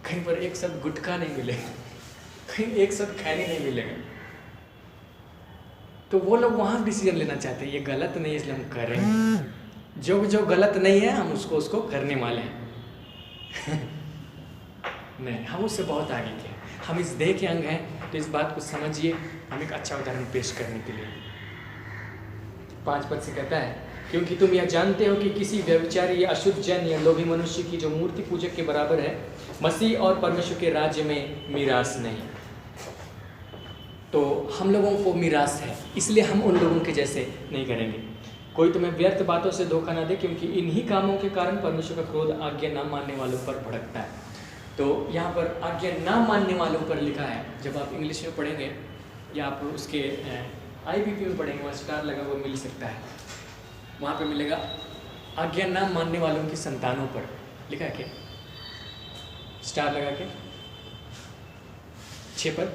कहीं पर एक शब्द गुटखा नहीं मिलेगा, कहीं एक शब्द खैनी नहीं मिलेगा। तो वो लोग वहाँ डिसीजन लेना चाहते हैं, ये गलत नहीं है इसलिए हम करेंगे। जो गलत नहीं है हम उसको करने वाले हैं। नहीं, हम उससे बहुत आगे के हैं, हम इस देह के अंग हैं। तो इस बात को समझिए, हम एक अच्छा उदाहरण पेश करने के लिए 5 पद से कहता है, क्योंकि तुम यह जानते हो कि किसी व्यभिचारी या अशुद्ध जन या लोभी मनुष्य की जो मूर्ति पूजक के बराबर है, मसीह और परमेश्वर के राज्य में मीरास नहीं। तो हम लोगों को मीरास है, इसलिए हम उन लोगों के जैसे नहीं करेंगे। कोई तुम्हें व्यर्थ बातों से धोखा ना दे, क्योंकि इन्हीं कामों के कारण परमेश्वर का क्रोध आज्ञा न मानने वालों पर भड़कता है। तो यहाँ पर आज्ञा न मानने वालों पर लिखा है। जब आप इंग्लिश में पढ़ेंगे या आप उसके IBP में पढ़ेंगे, वहाँ स्टार लगा हुआ मिल सकता है, वहाँ पे मिलेगा आज्ञा न मानने वालों की संतानों पर लिखा है क्या? स्टार लगा के 6 पद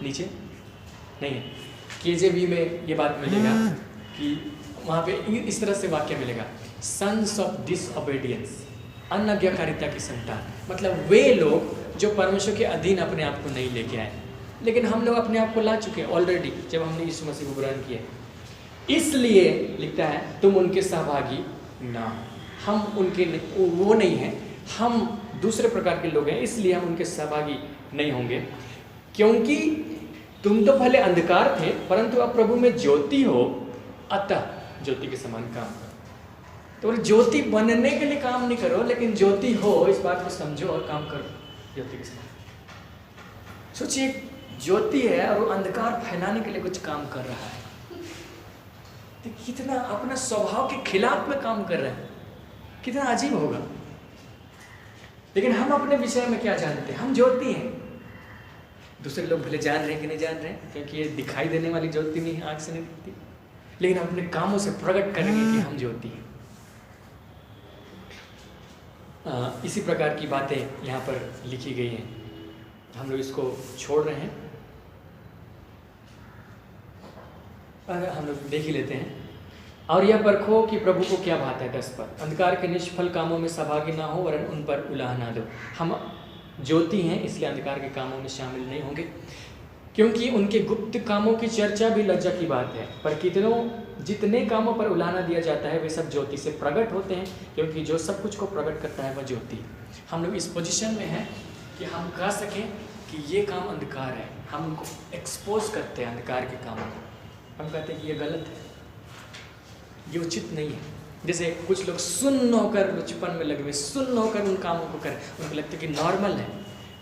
नीचे नहीं है। KJV में ये बात मिलेगा कि वहाँ पे इस तरह से वाक्य मिलेगा, सन्स ऑफ डिसओबीडियंस, अनाज्ञाकारिता की संतान। मतलब वे लोग जो परमेश्वर के अधीन अपने आप को नहीं लेके आए, लेकिन हम लोग अपने आप को ला चुके हैं ऑलरेडी जब हमने यीशु मसीह को ग्रहण किया। इसलिए लिखता है तुम उनके सहभागी ना, हम उनके वो नहीं हैं, हम दूसरे प्रकार के लोग हैं, इसलिए हम उनके सहभागी नहीं होंगे। क्योंकि तुम तो पहले अंधकार थे, परंतु अब प्रभु में ज्योति हो, अतः ज्योति के समान काम करो। तो ज्योति बनने के लिए काम नहीं करो, लेकिन ज्योति हो इस बात को समझो और काम करो ज्योति के समान। सोचिए, ज्योति है और वो अंधकार फैलाने के लिए कुछ काम कर रहा है, तो कितना अपना स्वभाव के खिलाफ में काम कर रहे हैं, कितना अजीब होगा। लेकिन हम अपने विषय में क्या जानते हैं? हम ज्योति हैं। दूसरे लोग भले जान रहे हैं कि नहीं जान रहे हैं, क्योंकि ये दिखाई देने वाली ज्योति नहीं, आँख से नहीं दिखती, लेकिन हम अपने कामों से प्रकट करेंगे कि हम ज्योति हैं। इसी प्रकार की बातें यहाँ पर लिखी गई हैं, हम लोग इसको छोड़ रहे हैं। अगर हम लोग देख ही लेते हैं और यह परखो कि प्रभु को क्या भाता है। 10 पर, अंधकार के निष्फल कामों में सहभागी ना हो वरन उन पर उलाह ना दो। हम ज्योति हैं इसलिए अंधकार के कामों में शामिल नहीं होंगे, क्योंकि उनके गुप्त कामों की चर्चा भी लज्जा की बात है। पर जितने कामों पर उलाहना दिया जाता है वे सब ज्योति से प्रकट होते हैं, क्योंकि जो सब कुछ को प्रकट करता है वह ज्योति है। हम लोग इस पोजीशन में हैं कि हम कह सकें कि ये काम अंधकार है, हम उनको एक्सपोज करते हैं अंधकार के कामों को। हम कहते हैं कि ये गलत है, ये उचित नहीं है। जैसे कुछ लोग सुन्न होकर लुचपन में लगे हुए, सुन्न होकर उन कामों को करें, उनको लगता है कि नॉर्मल है,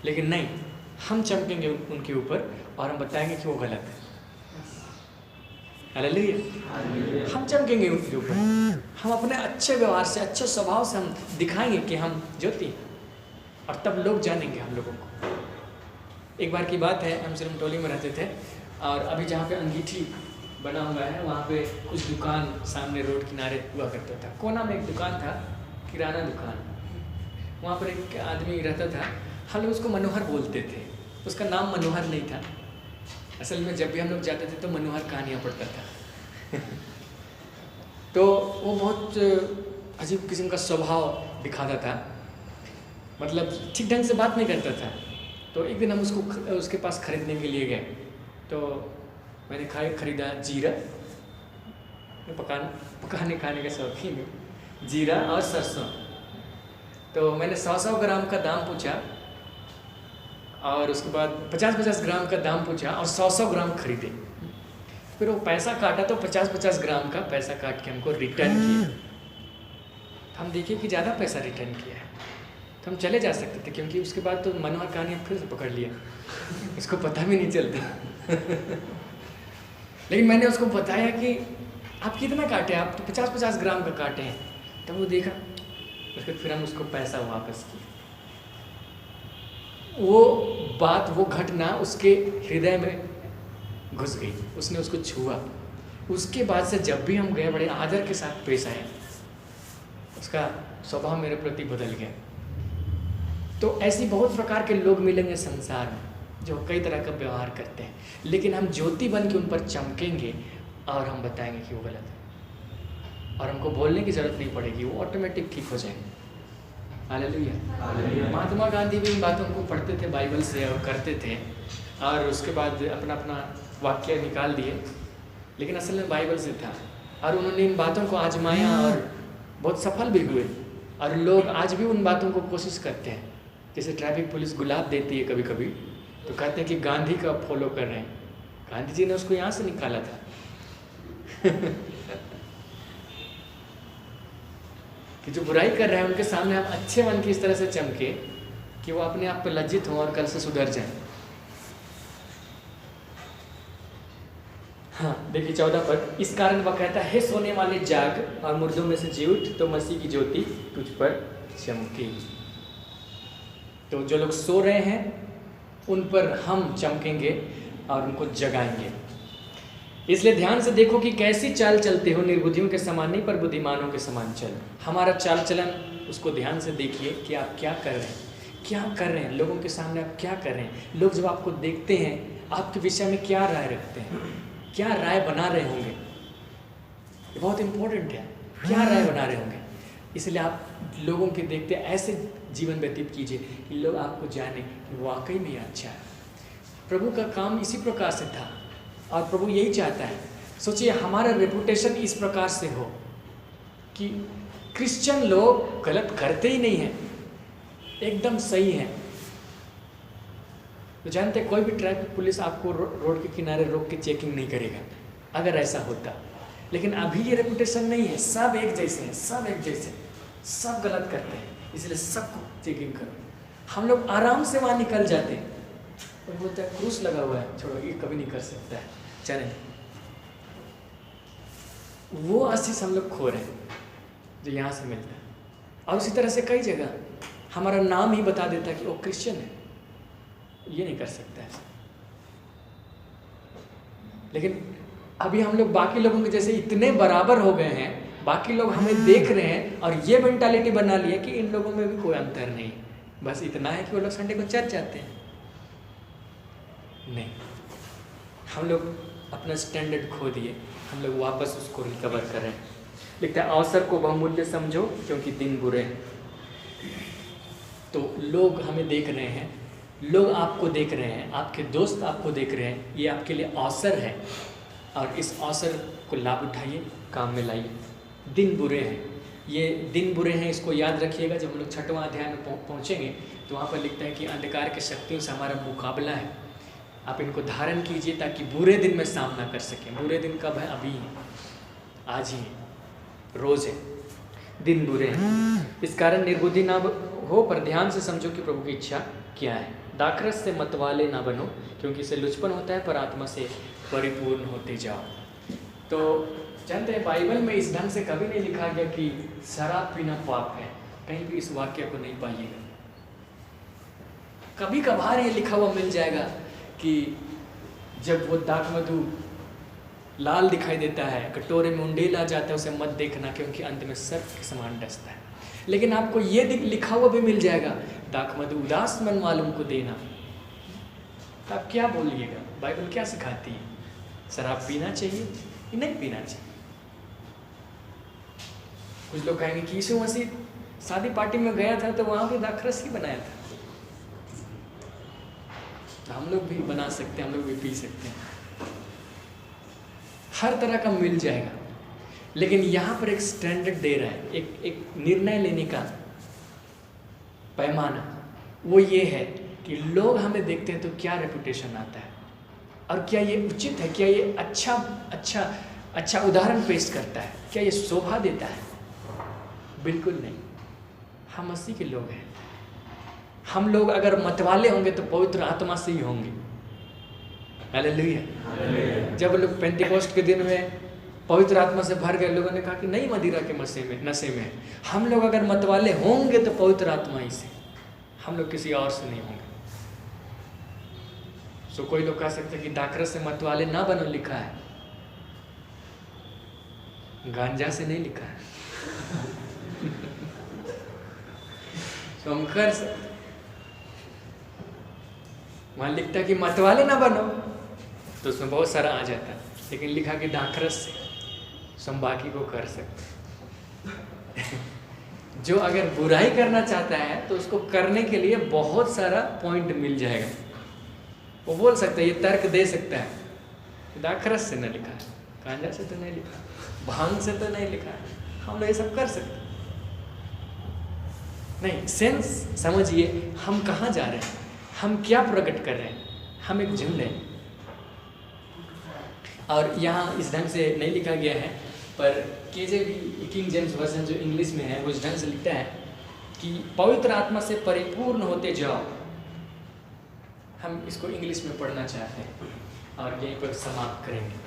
लेकिन नहीं, हम चमकेंगे उनके ऊपर और हम बताएंगे कि वो गलत है। हालेलुया। हम चमकेंगे उनके ऊपर, हम अपने अच्छे व्यवहार से, अच्छे स्वभाव से हम दिखाएंगे कि हम ज्योति हैं, और तब लोग जानेंगे हम लोगों को। एक बार की बात है, हम सिर्फ टोली में रहते थे और अभी जहाँ पे अंगीठी बना हुआ है वहाँ पे कुछ दुकान सामने रोड किनारे हुआ करता था। कोना में एक दुकान था, किराना दुकान। वहाँ पर एक आदमी रहता था, हम लोग उसको मनोहर बोलते थे। उसका नाम मनोहर नहीं था, असल में जब भी हम लोग जाते थे तो मनोहर कहानियाँ पढ़ता था। तो वो बहुत अजीब किस्म का स्वभाव दिखाता था, मतलब ठीक ढंग से बात नहीं करता था। तो एक दिन हम उसके पास खरीदने के लिए गए, तो मैंने खरीदा जीरा, पकाने खाने के शौकीन हूँ, जीरा और सरसों। तो मैंने 100 ग्राम का दाम पूछा और उसके बाद 50 ग्राम का दाम पूछा और 100 ग्राम खरीदे। फिर वो पैसा काटा तो 50 ग्राम का पैसा काट के हमको रिटर्न किया। हम देखे कि ज़्यादा पैसा रिटर्न किया है, तो हम चले जा सकते थे, क्योंकि उसके बाद तो मनोहर कहानी फिर से पकड़ लिया, उसको पता भी नहीं चलता। लेकिन मैंने उसको बताया कि आप कितना काटे, आप तो 50 ग्राम का काटे हैं। तब वो देखा, उसके फिर हम उसको पैसा वापस किया। वो बात, वो घटना उसके हृदय में घुस गई, उसने उसको छुआ। उसके बाद से जब भी हम गए बड़े आदर के साथ पेश आए, उसका स्वभाव मेरे प्रति बदल गया। तो ऐसी बहुत प्रकार के लोग मिलेंगे संसार में जो कई तरह का व्यवहार करते हैं, लेकिन हम ज्योति बन के उन पर चमकेंगे और हम बताएंगे कि वो गलत है, और हमको बोलने की ज़रूरत नहीं पड़ेगी, वो ऑटोमेटिक ठीक हो जाएंगे। हालेलुया। महात्मा गांधी भी इन बातों को पढ़ते थे बाइबल से और करते थे, और उसके बाद अपना अपना वाक्य निकाल दिए, लेकिन असल में बाइबल से था। और उन्होंने इन बातों को आजमाया और बहुत सफल भी हुए, और लोग आज भी उन बातों को कोशिश करते हैं। जैसे ट्रैफिक पुलिस गुलाब देती है कभी कभी, तो कहते हैं कि गांधी का फॉलो कर रहे हैं, गांधी जी ने उसको यहाँ से निकाला था। कि जो बुराई कर रहे हैं उनके सामने हम अच्छे मन की इस तरह से चमके कि वो अपने आप पे लज्जित हों और कल से सुधर जाएं। हाँ देखिए 14 पर, इस कारण वह कहता है, हे सोने वाले जाग और मुर्दों में से जी उठ, तो मसीह की ज्योति तुझ पर चमकेगी। तो जो लोग सो रहे हैं उन पर हम चमकेंगे और उनको जगाएंगे। इसलिए ध्यान से देखो कि कैसी चाल चलते हो, निर्बुद्धियों के समान नहीं पर बुद्धिमानों के समान चलो। हमारा चाल चलन, उसको ध्यान से देखिए कि आप क्या कर रहे हैं, क्या कर रहे हैं, लोगों के सामने आप क्या कर रहे हैं। लोग जब आपको देखते हैं आपके विषय में क्या राय रखते हैं, क्या राय बना रहे होंगे, ये बहुत इम्पोर्टेंट है, क्या राय बना रहे होंगे। इसलिए आप लोगों के देखते ऐसे जीवन व्यतीत कीजिए कि लोग आपको जाने कि वाकई में अच्छा है। प्रभु का काम इसी प्रकार से था और प्रभु यही चाहता है। सोचिए हमारा रेपुटेशन इस प्रकार से हो कि क्रिश्चियन लोग गलत करते ही नहीं हैं, एकदम सही हैं। तो जानते हैं कोई भी ट्रैफिक पुलिस आपको रोड के किनारे रोक के चेकिंग नहीं करेगा अगर ऐसा होता। लेकिन अभी ये रेपुटेशन नहीं है, सब एक जैसे हैं, सब एक जैसे, सब गलत करते हैं, इसलिए सबको चेकिंग करो। हम लोग आराम से वहाँ निकल जाते हैं और बोलते हैं क्रूस लगा हुआ है, छोड़ो ये कभी नहीं कर सकता है, चलें। वो आशीष हम लोग खो रहे हैं जो यहाँ से मिलता है। और उसी तरह से कई जगह हमारा नाम ही बता देता है कि वो क्रिश्चियन है, ये नहीं कर सकता है। लेकिन अभी हम लोग बाकी लोगों के जैसे इतने बराबर हो गए हैं, बाकी लोग हमें देख रहे हैं और ये मेंटालिटी बना लिया कि इन लोगों में भी कोई अंतर नहीं, बस इतना है कि वो लोग संडे को चर्च जाते हैं। नहीं, हम लोग अपना स्टैंडर्ड खो दिए, हम लोग वापस उसको रिकवर कर रहे हैं। लिखता है अवसर को बहुमूल्य समझो क्योंकि दिन बुरे हैं। तो लोग हमें देख रहे हैं, लोग आपको देख रहे हैं, आपके दोस्त आपको देख रहे हैं, ये आपके लिए अवसर है और इस अवसर को लाभ उठाइए, काम में लाइए। दिन बुरे हैं, ये दिन बुरे हैं, इसको याद रखिएगा। जब हम लोग 6वां अध्याय में पहुँचेंगे तो वहाँ पर लिखता है कि अंधकार के शक्तियों से हमारा मुकाबला है, आप इनको धारण कीजिए ताकि बुरे दिन में सामना कर सकें। बुरे दिन कब है? अभी है, आज ही है, रोज़ है, दिन बुरे हैं। इस कारण निर्बुद्धि ना हो, पर ध्यान से समझो कि प्रभु की इच्छा क्या है। दाखरस से मतवाले ना बनो क्योंकि इससे लुचपन होता है, पर आत्मा से परिपूर्ण होते जाओ। तो जानते हैं बाइबल में इस ढंग से कभी नहीं लिखा गया कि शराब पीना पाप है, कहीं भी इस वाक्य को नहीं पाइएगा। कभी कभार ये लिखा हुआ मिल जाएगा कि जब वो दाख मधु लाल दिखाई देता है, कटोरे में उंडेल आ जाता है, उसे मत देखना क्योंकि अंत में सर्प के समान डसता है। लेकिन आपको ये लिखा हुआ भी मिल जाएगा, दाख मधु उदास मन वालों को देना। तो आप क्या बोलिएगा? बाइबल क्या सिखाती है? शराब पीना चाहिए कि नहीं पीना चाहिए? कुछ लोग कहेंगे कि यीशु मसीह शादी पार्टी में गया था तो वहाँ भी दाखरस ही बनाया था, तो हम लोग भी बना सकते हैं, हम लोग भी पी सकते हैं। हर तरह का मिल जाएगा, लेकिन यहाँ पर एक स्टैंडर्ड दे रहा है, एक निर्णय लेने का पैमाना। वो ये है कि लोग हमें देखते हैं तो क्या रेपुटेशन आता है और क्या ये उचित है, क्या ये अच्छा उदाहरण पेश करता है, क्या ये शोभा देता है? बिल्कुल नहीं। हम मसीह के लोग हैं। हम लोग अगर मतवाले होंगे तो पवित्र आत्मा से ही होंगे। हालेलुया। जब लोग पेंटिकोस्ट के दिन में पवित्र आत्मा से भर गए, लोगों ने कहा कि नहीं मदिरा के नशे में। हम लोग अगर मतवाले होंगे तो पवित्र आत्मा ही से, हम लोग किसी और से नहीं होंगे। सो कोई लोग कह सकते हैं कि दाखरस से मतवाले ना बनो, लिखा है, गांजा से नहीं लिखा है। तो हम कर सकते, वहाँ लिखता है कि मतवाले ना बनो तो उसमें बहुत सारा आ जाता है, लेकिन लिखा कि दाखरस से, हम बाकी को कर सकते। जो अगर बुराई करना चाहता है तो उसको करने के लिए बहुत सारा पॉइंट मिल जाएगा। वो बोल सकता है, ये तर्क दे सकता है, दाखरस से न लिखा है, गांजा से तो नहीं लिखा, भांग से तो नहीं लिखा है, हम लोग ये सब कर सकते नहीं। सेंस समझिए, हम कहाँ जा रहे हैं, हम क्या प्रकट कर रहे हैं। हम एक झुंड हैं, और यहाँ इस ढंग से नहीं लिखा गया है, पर KJV किंग जेम्स वर्जन जो इंग्लिश में है वो इस ढंग से लिखता है कि पवित्र आत्मा से परिपूर्ण होते जाओ। हम इसको इंग्लिश में पढ़ना चाहते हैं और यहीं पर समाप्त करेंगे।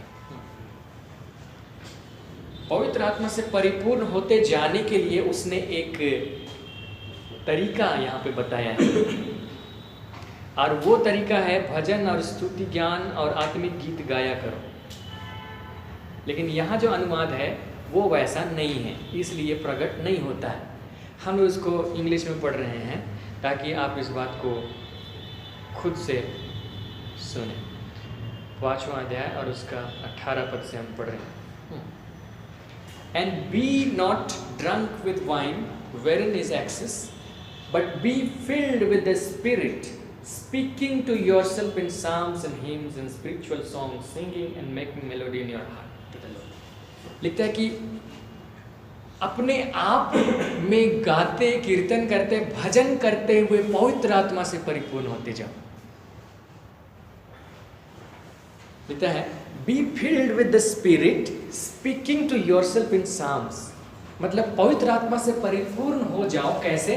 पवित्र आत्मा से परिपूर्ण होते जाने के लिए उसने एक तरीका यहाँ पे बताया है, और वो तरीका है भजन और स्तुति, ज्ञान और आत्मिक गीत गाया करो। लेकिन यहाँ जो अनुवाद है वो वैसा नहीं है, इसलिए प्रकट नहीं होता है। हम उसको इंग्लिश में पढ़ रहे हैं ताकि आप इस बात को खुद से सुने। 5वां अध्याय और उसका 18 पद से हम पढ़ रहे हैं। And be not drunk with wine wherein is excess, but be filled with the Spirit, speaking to yourself in psalms and hymns and spiritual songs, singing and making melody in your heart to the Lord. लिखता है कि अपने आप में गाते, कीर्तन करते, भजन करते हुए पवित्र आत्मा से परिपूर्ण होते जाओ। लिखता है be filled with the spirit, speaking to yourself in psalms. मतलब पवित्र आत्मा से परिपूर्ण हो जाओ। कैसे?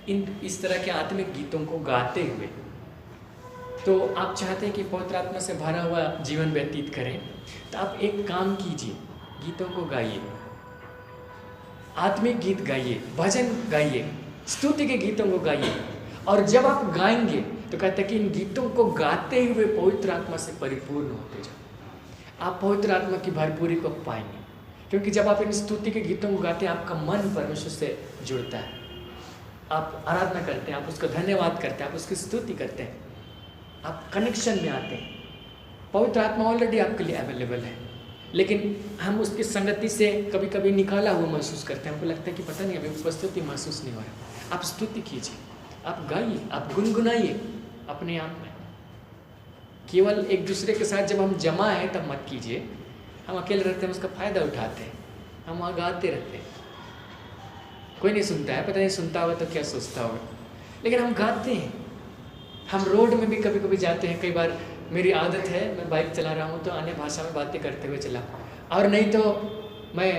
इस तरह के आत्मिक गीतों को गाते हुए। तो आप चाहते हैं कि पवित्र आत्मा से भरा हुआ जीवन व्यतीत करें, तो आप एक काम कीजिए, गीतों को गाइए, आत्मिक गीत गाइए, भजन गाइए, स्तुति के गीतों को गाइए। और जब आप गाएंगे तो कहते हैं कि इन गीतों को गाते हुए पवित्र आत्मा से परिपूर्ण होते जाओ। आप पवित्र आत्मा की भरपूरी को पाएंगे, क्योंकि जब आप इन स्तुति के गीतों को गाते हैं आपका मन परमेश्वर से जुड़ता है। आप आराधना करते हैं, आप उसका धन्यवाद करते हैं, आप उसकी स्तुति करते हैं, आप कनेक्शन में आते हैं, पवित्र आत्मा ऑलरेडी आपके लिए अवेलेबल है, लेकिन हम उसकी संगति से कभी कभी निकाला हुआ महसूस करते हैं। हमको लगता है कि पता नहीं अभी उपस्थिति महसूस नहीं हो रहा। आप स्तुति कीजिए, आप गाइए, आप गुनगुनाइए अपने आप में। केवल एक दूसरे के साथ जब हम जमा हैं तब मत कीजिए। हम अकेले रहते हैं, उसका फ़ायदा उठाते हैं, हम वहाँ गाते रहते हैं। कोई नहीं सुनता है, पता नहीं सुनता होगा तो क्या सोचता होगा, लेकिन हम गाते हैं। हम रोड में भी कभी कभी जाते हैं, कई बार मेरी आदत है, मैं बाइक चला रहा हूँ तो अन्य भाषा में बातें करते हुए चला, और नहीं तो मैं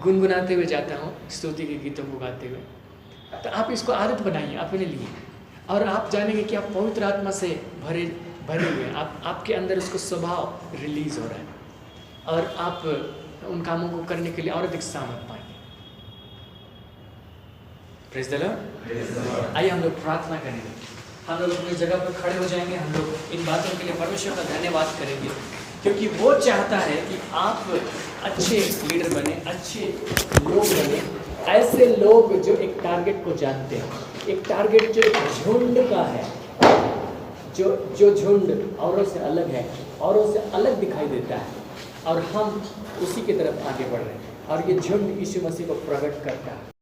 गुनगुनाते हुए जाता हूँ, स्तुति के गीतों को गाते हुए। तो आप इसको आदत बनाइए अपने लिए, और आप जानेंगे कि आप पवित्र आत्मा से भरे हुए हैं। आपके अंदर उसको स्वभाव रिलीज हो रहा है, और आप उन कामों को करने के लिए और अधिक सामर्थ पाएंगे। Praise the Lord. आइए हम लोग प्रार्थना करेंगे। हम लोग अपनी जगह पर खड़े हो जाएंगे। हम लोग इन बातों के लिए परमेश्वर का धन्यवाद करेंगे, क्योंकि वो चाहता है कि आप अच्छे लीडर बने, अच्छे लोग बने, ऐसे लोग जो एक टारगेट को जानते हैं, एक टारगेट जो झुंड का है, जो झुंड औरों से अलग है, औरों से अलग दिखाई देता है, और हम उसी की तरफ आगे बढ़ रहे हैं, और ये झुंड यीशु मसीह को प्रकट करता है।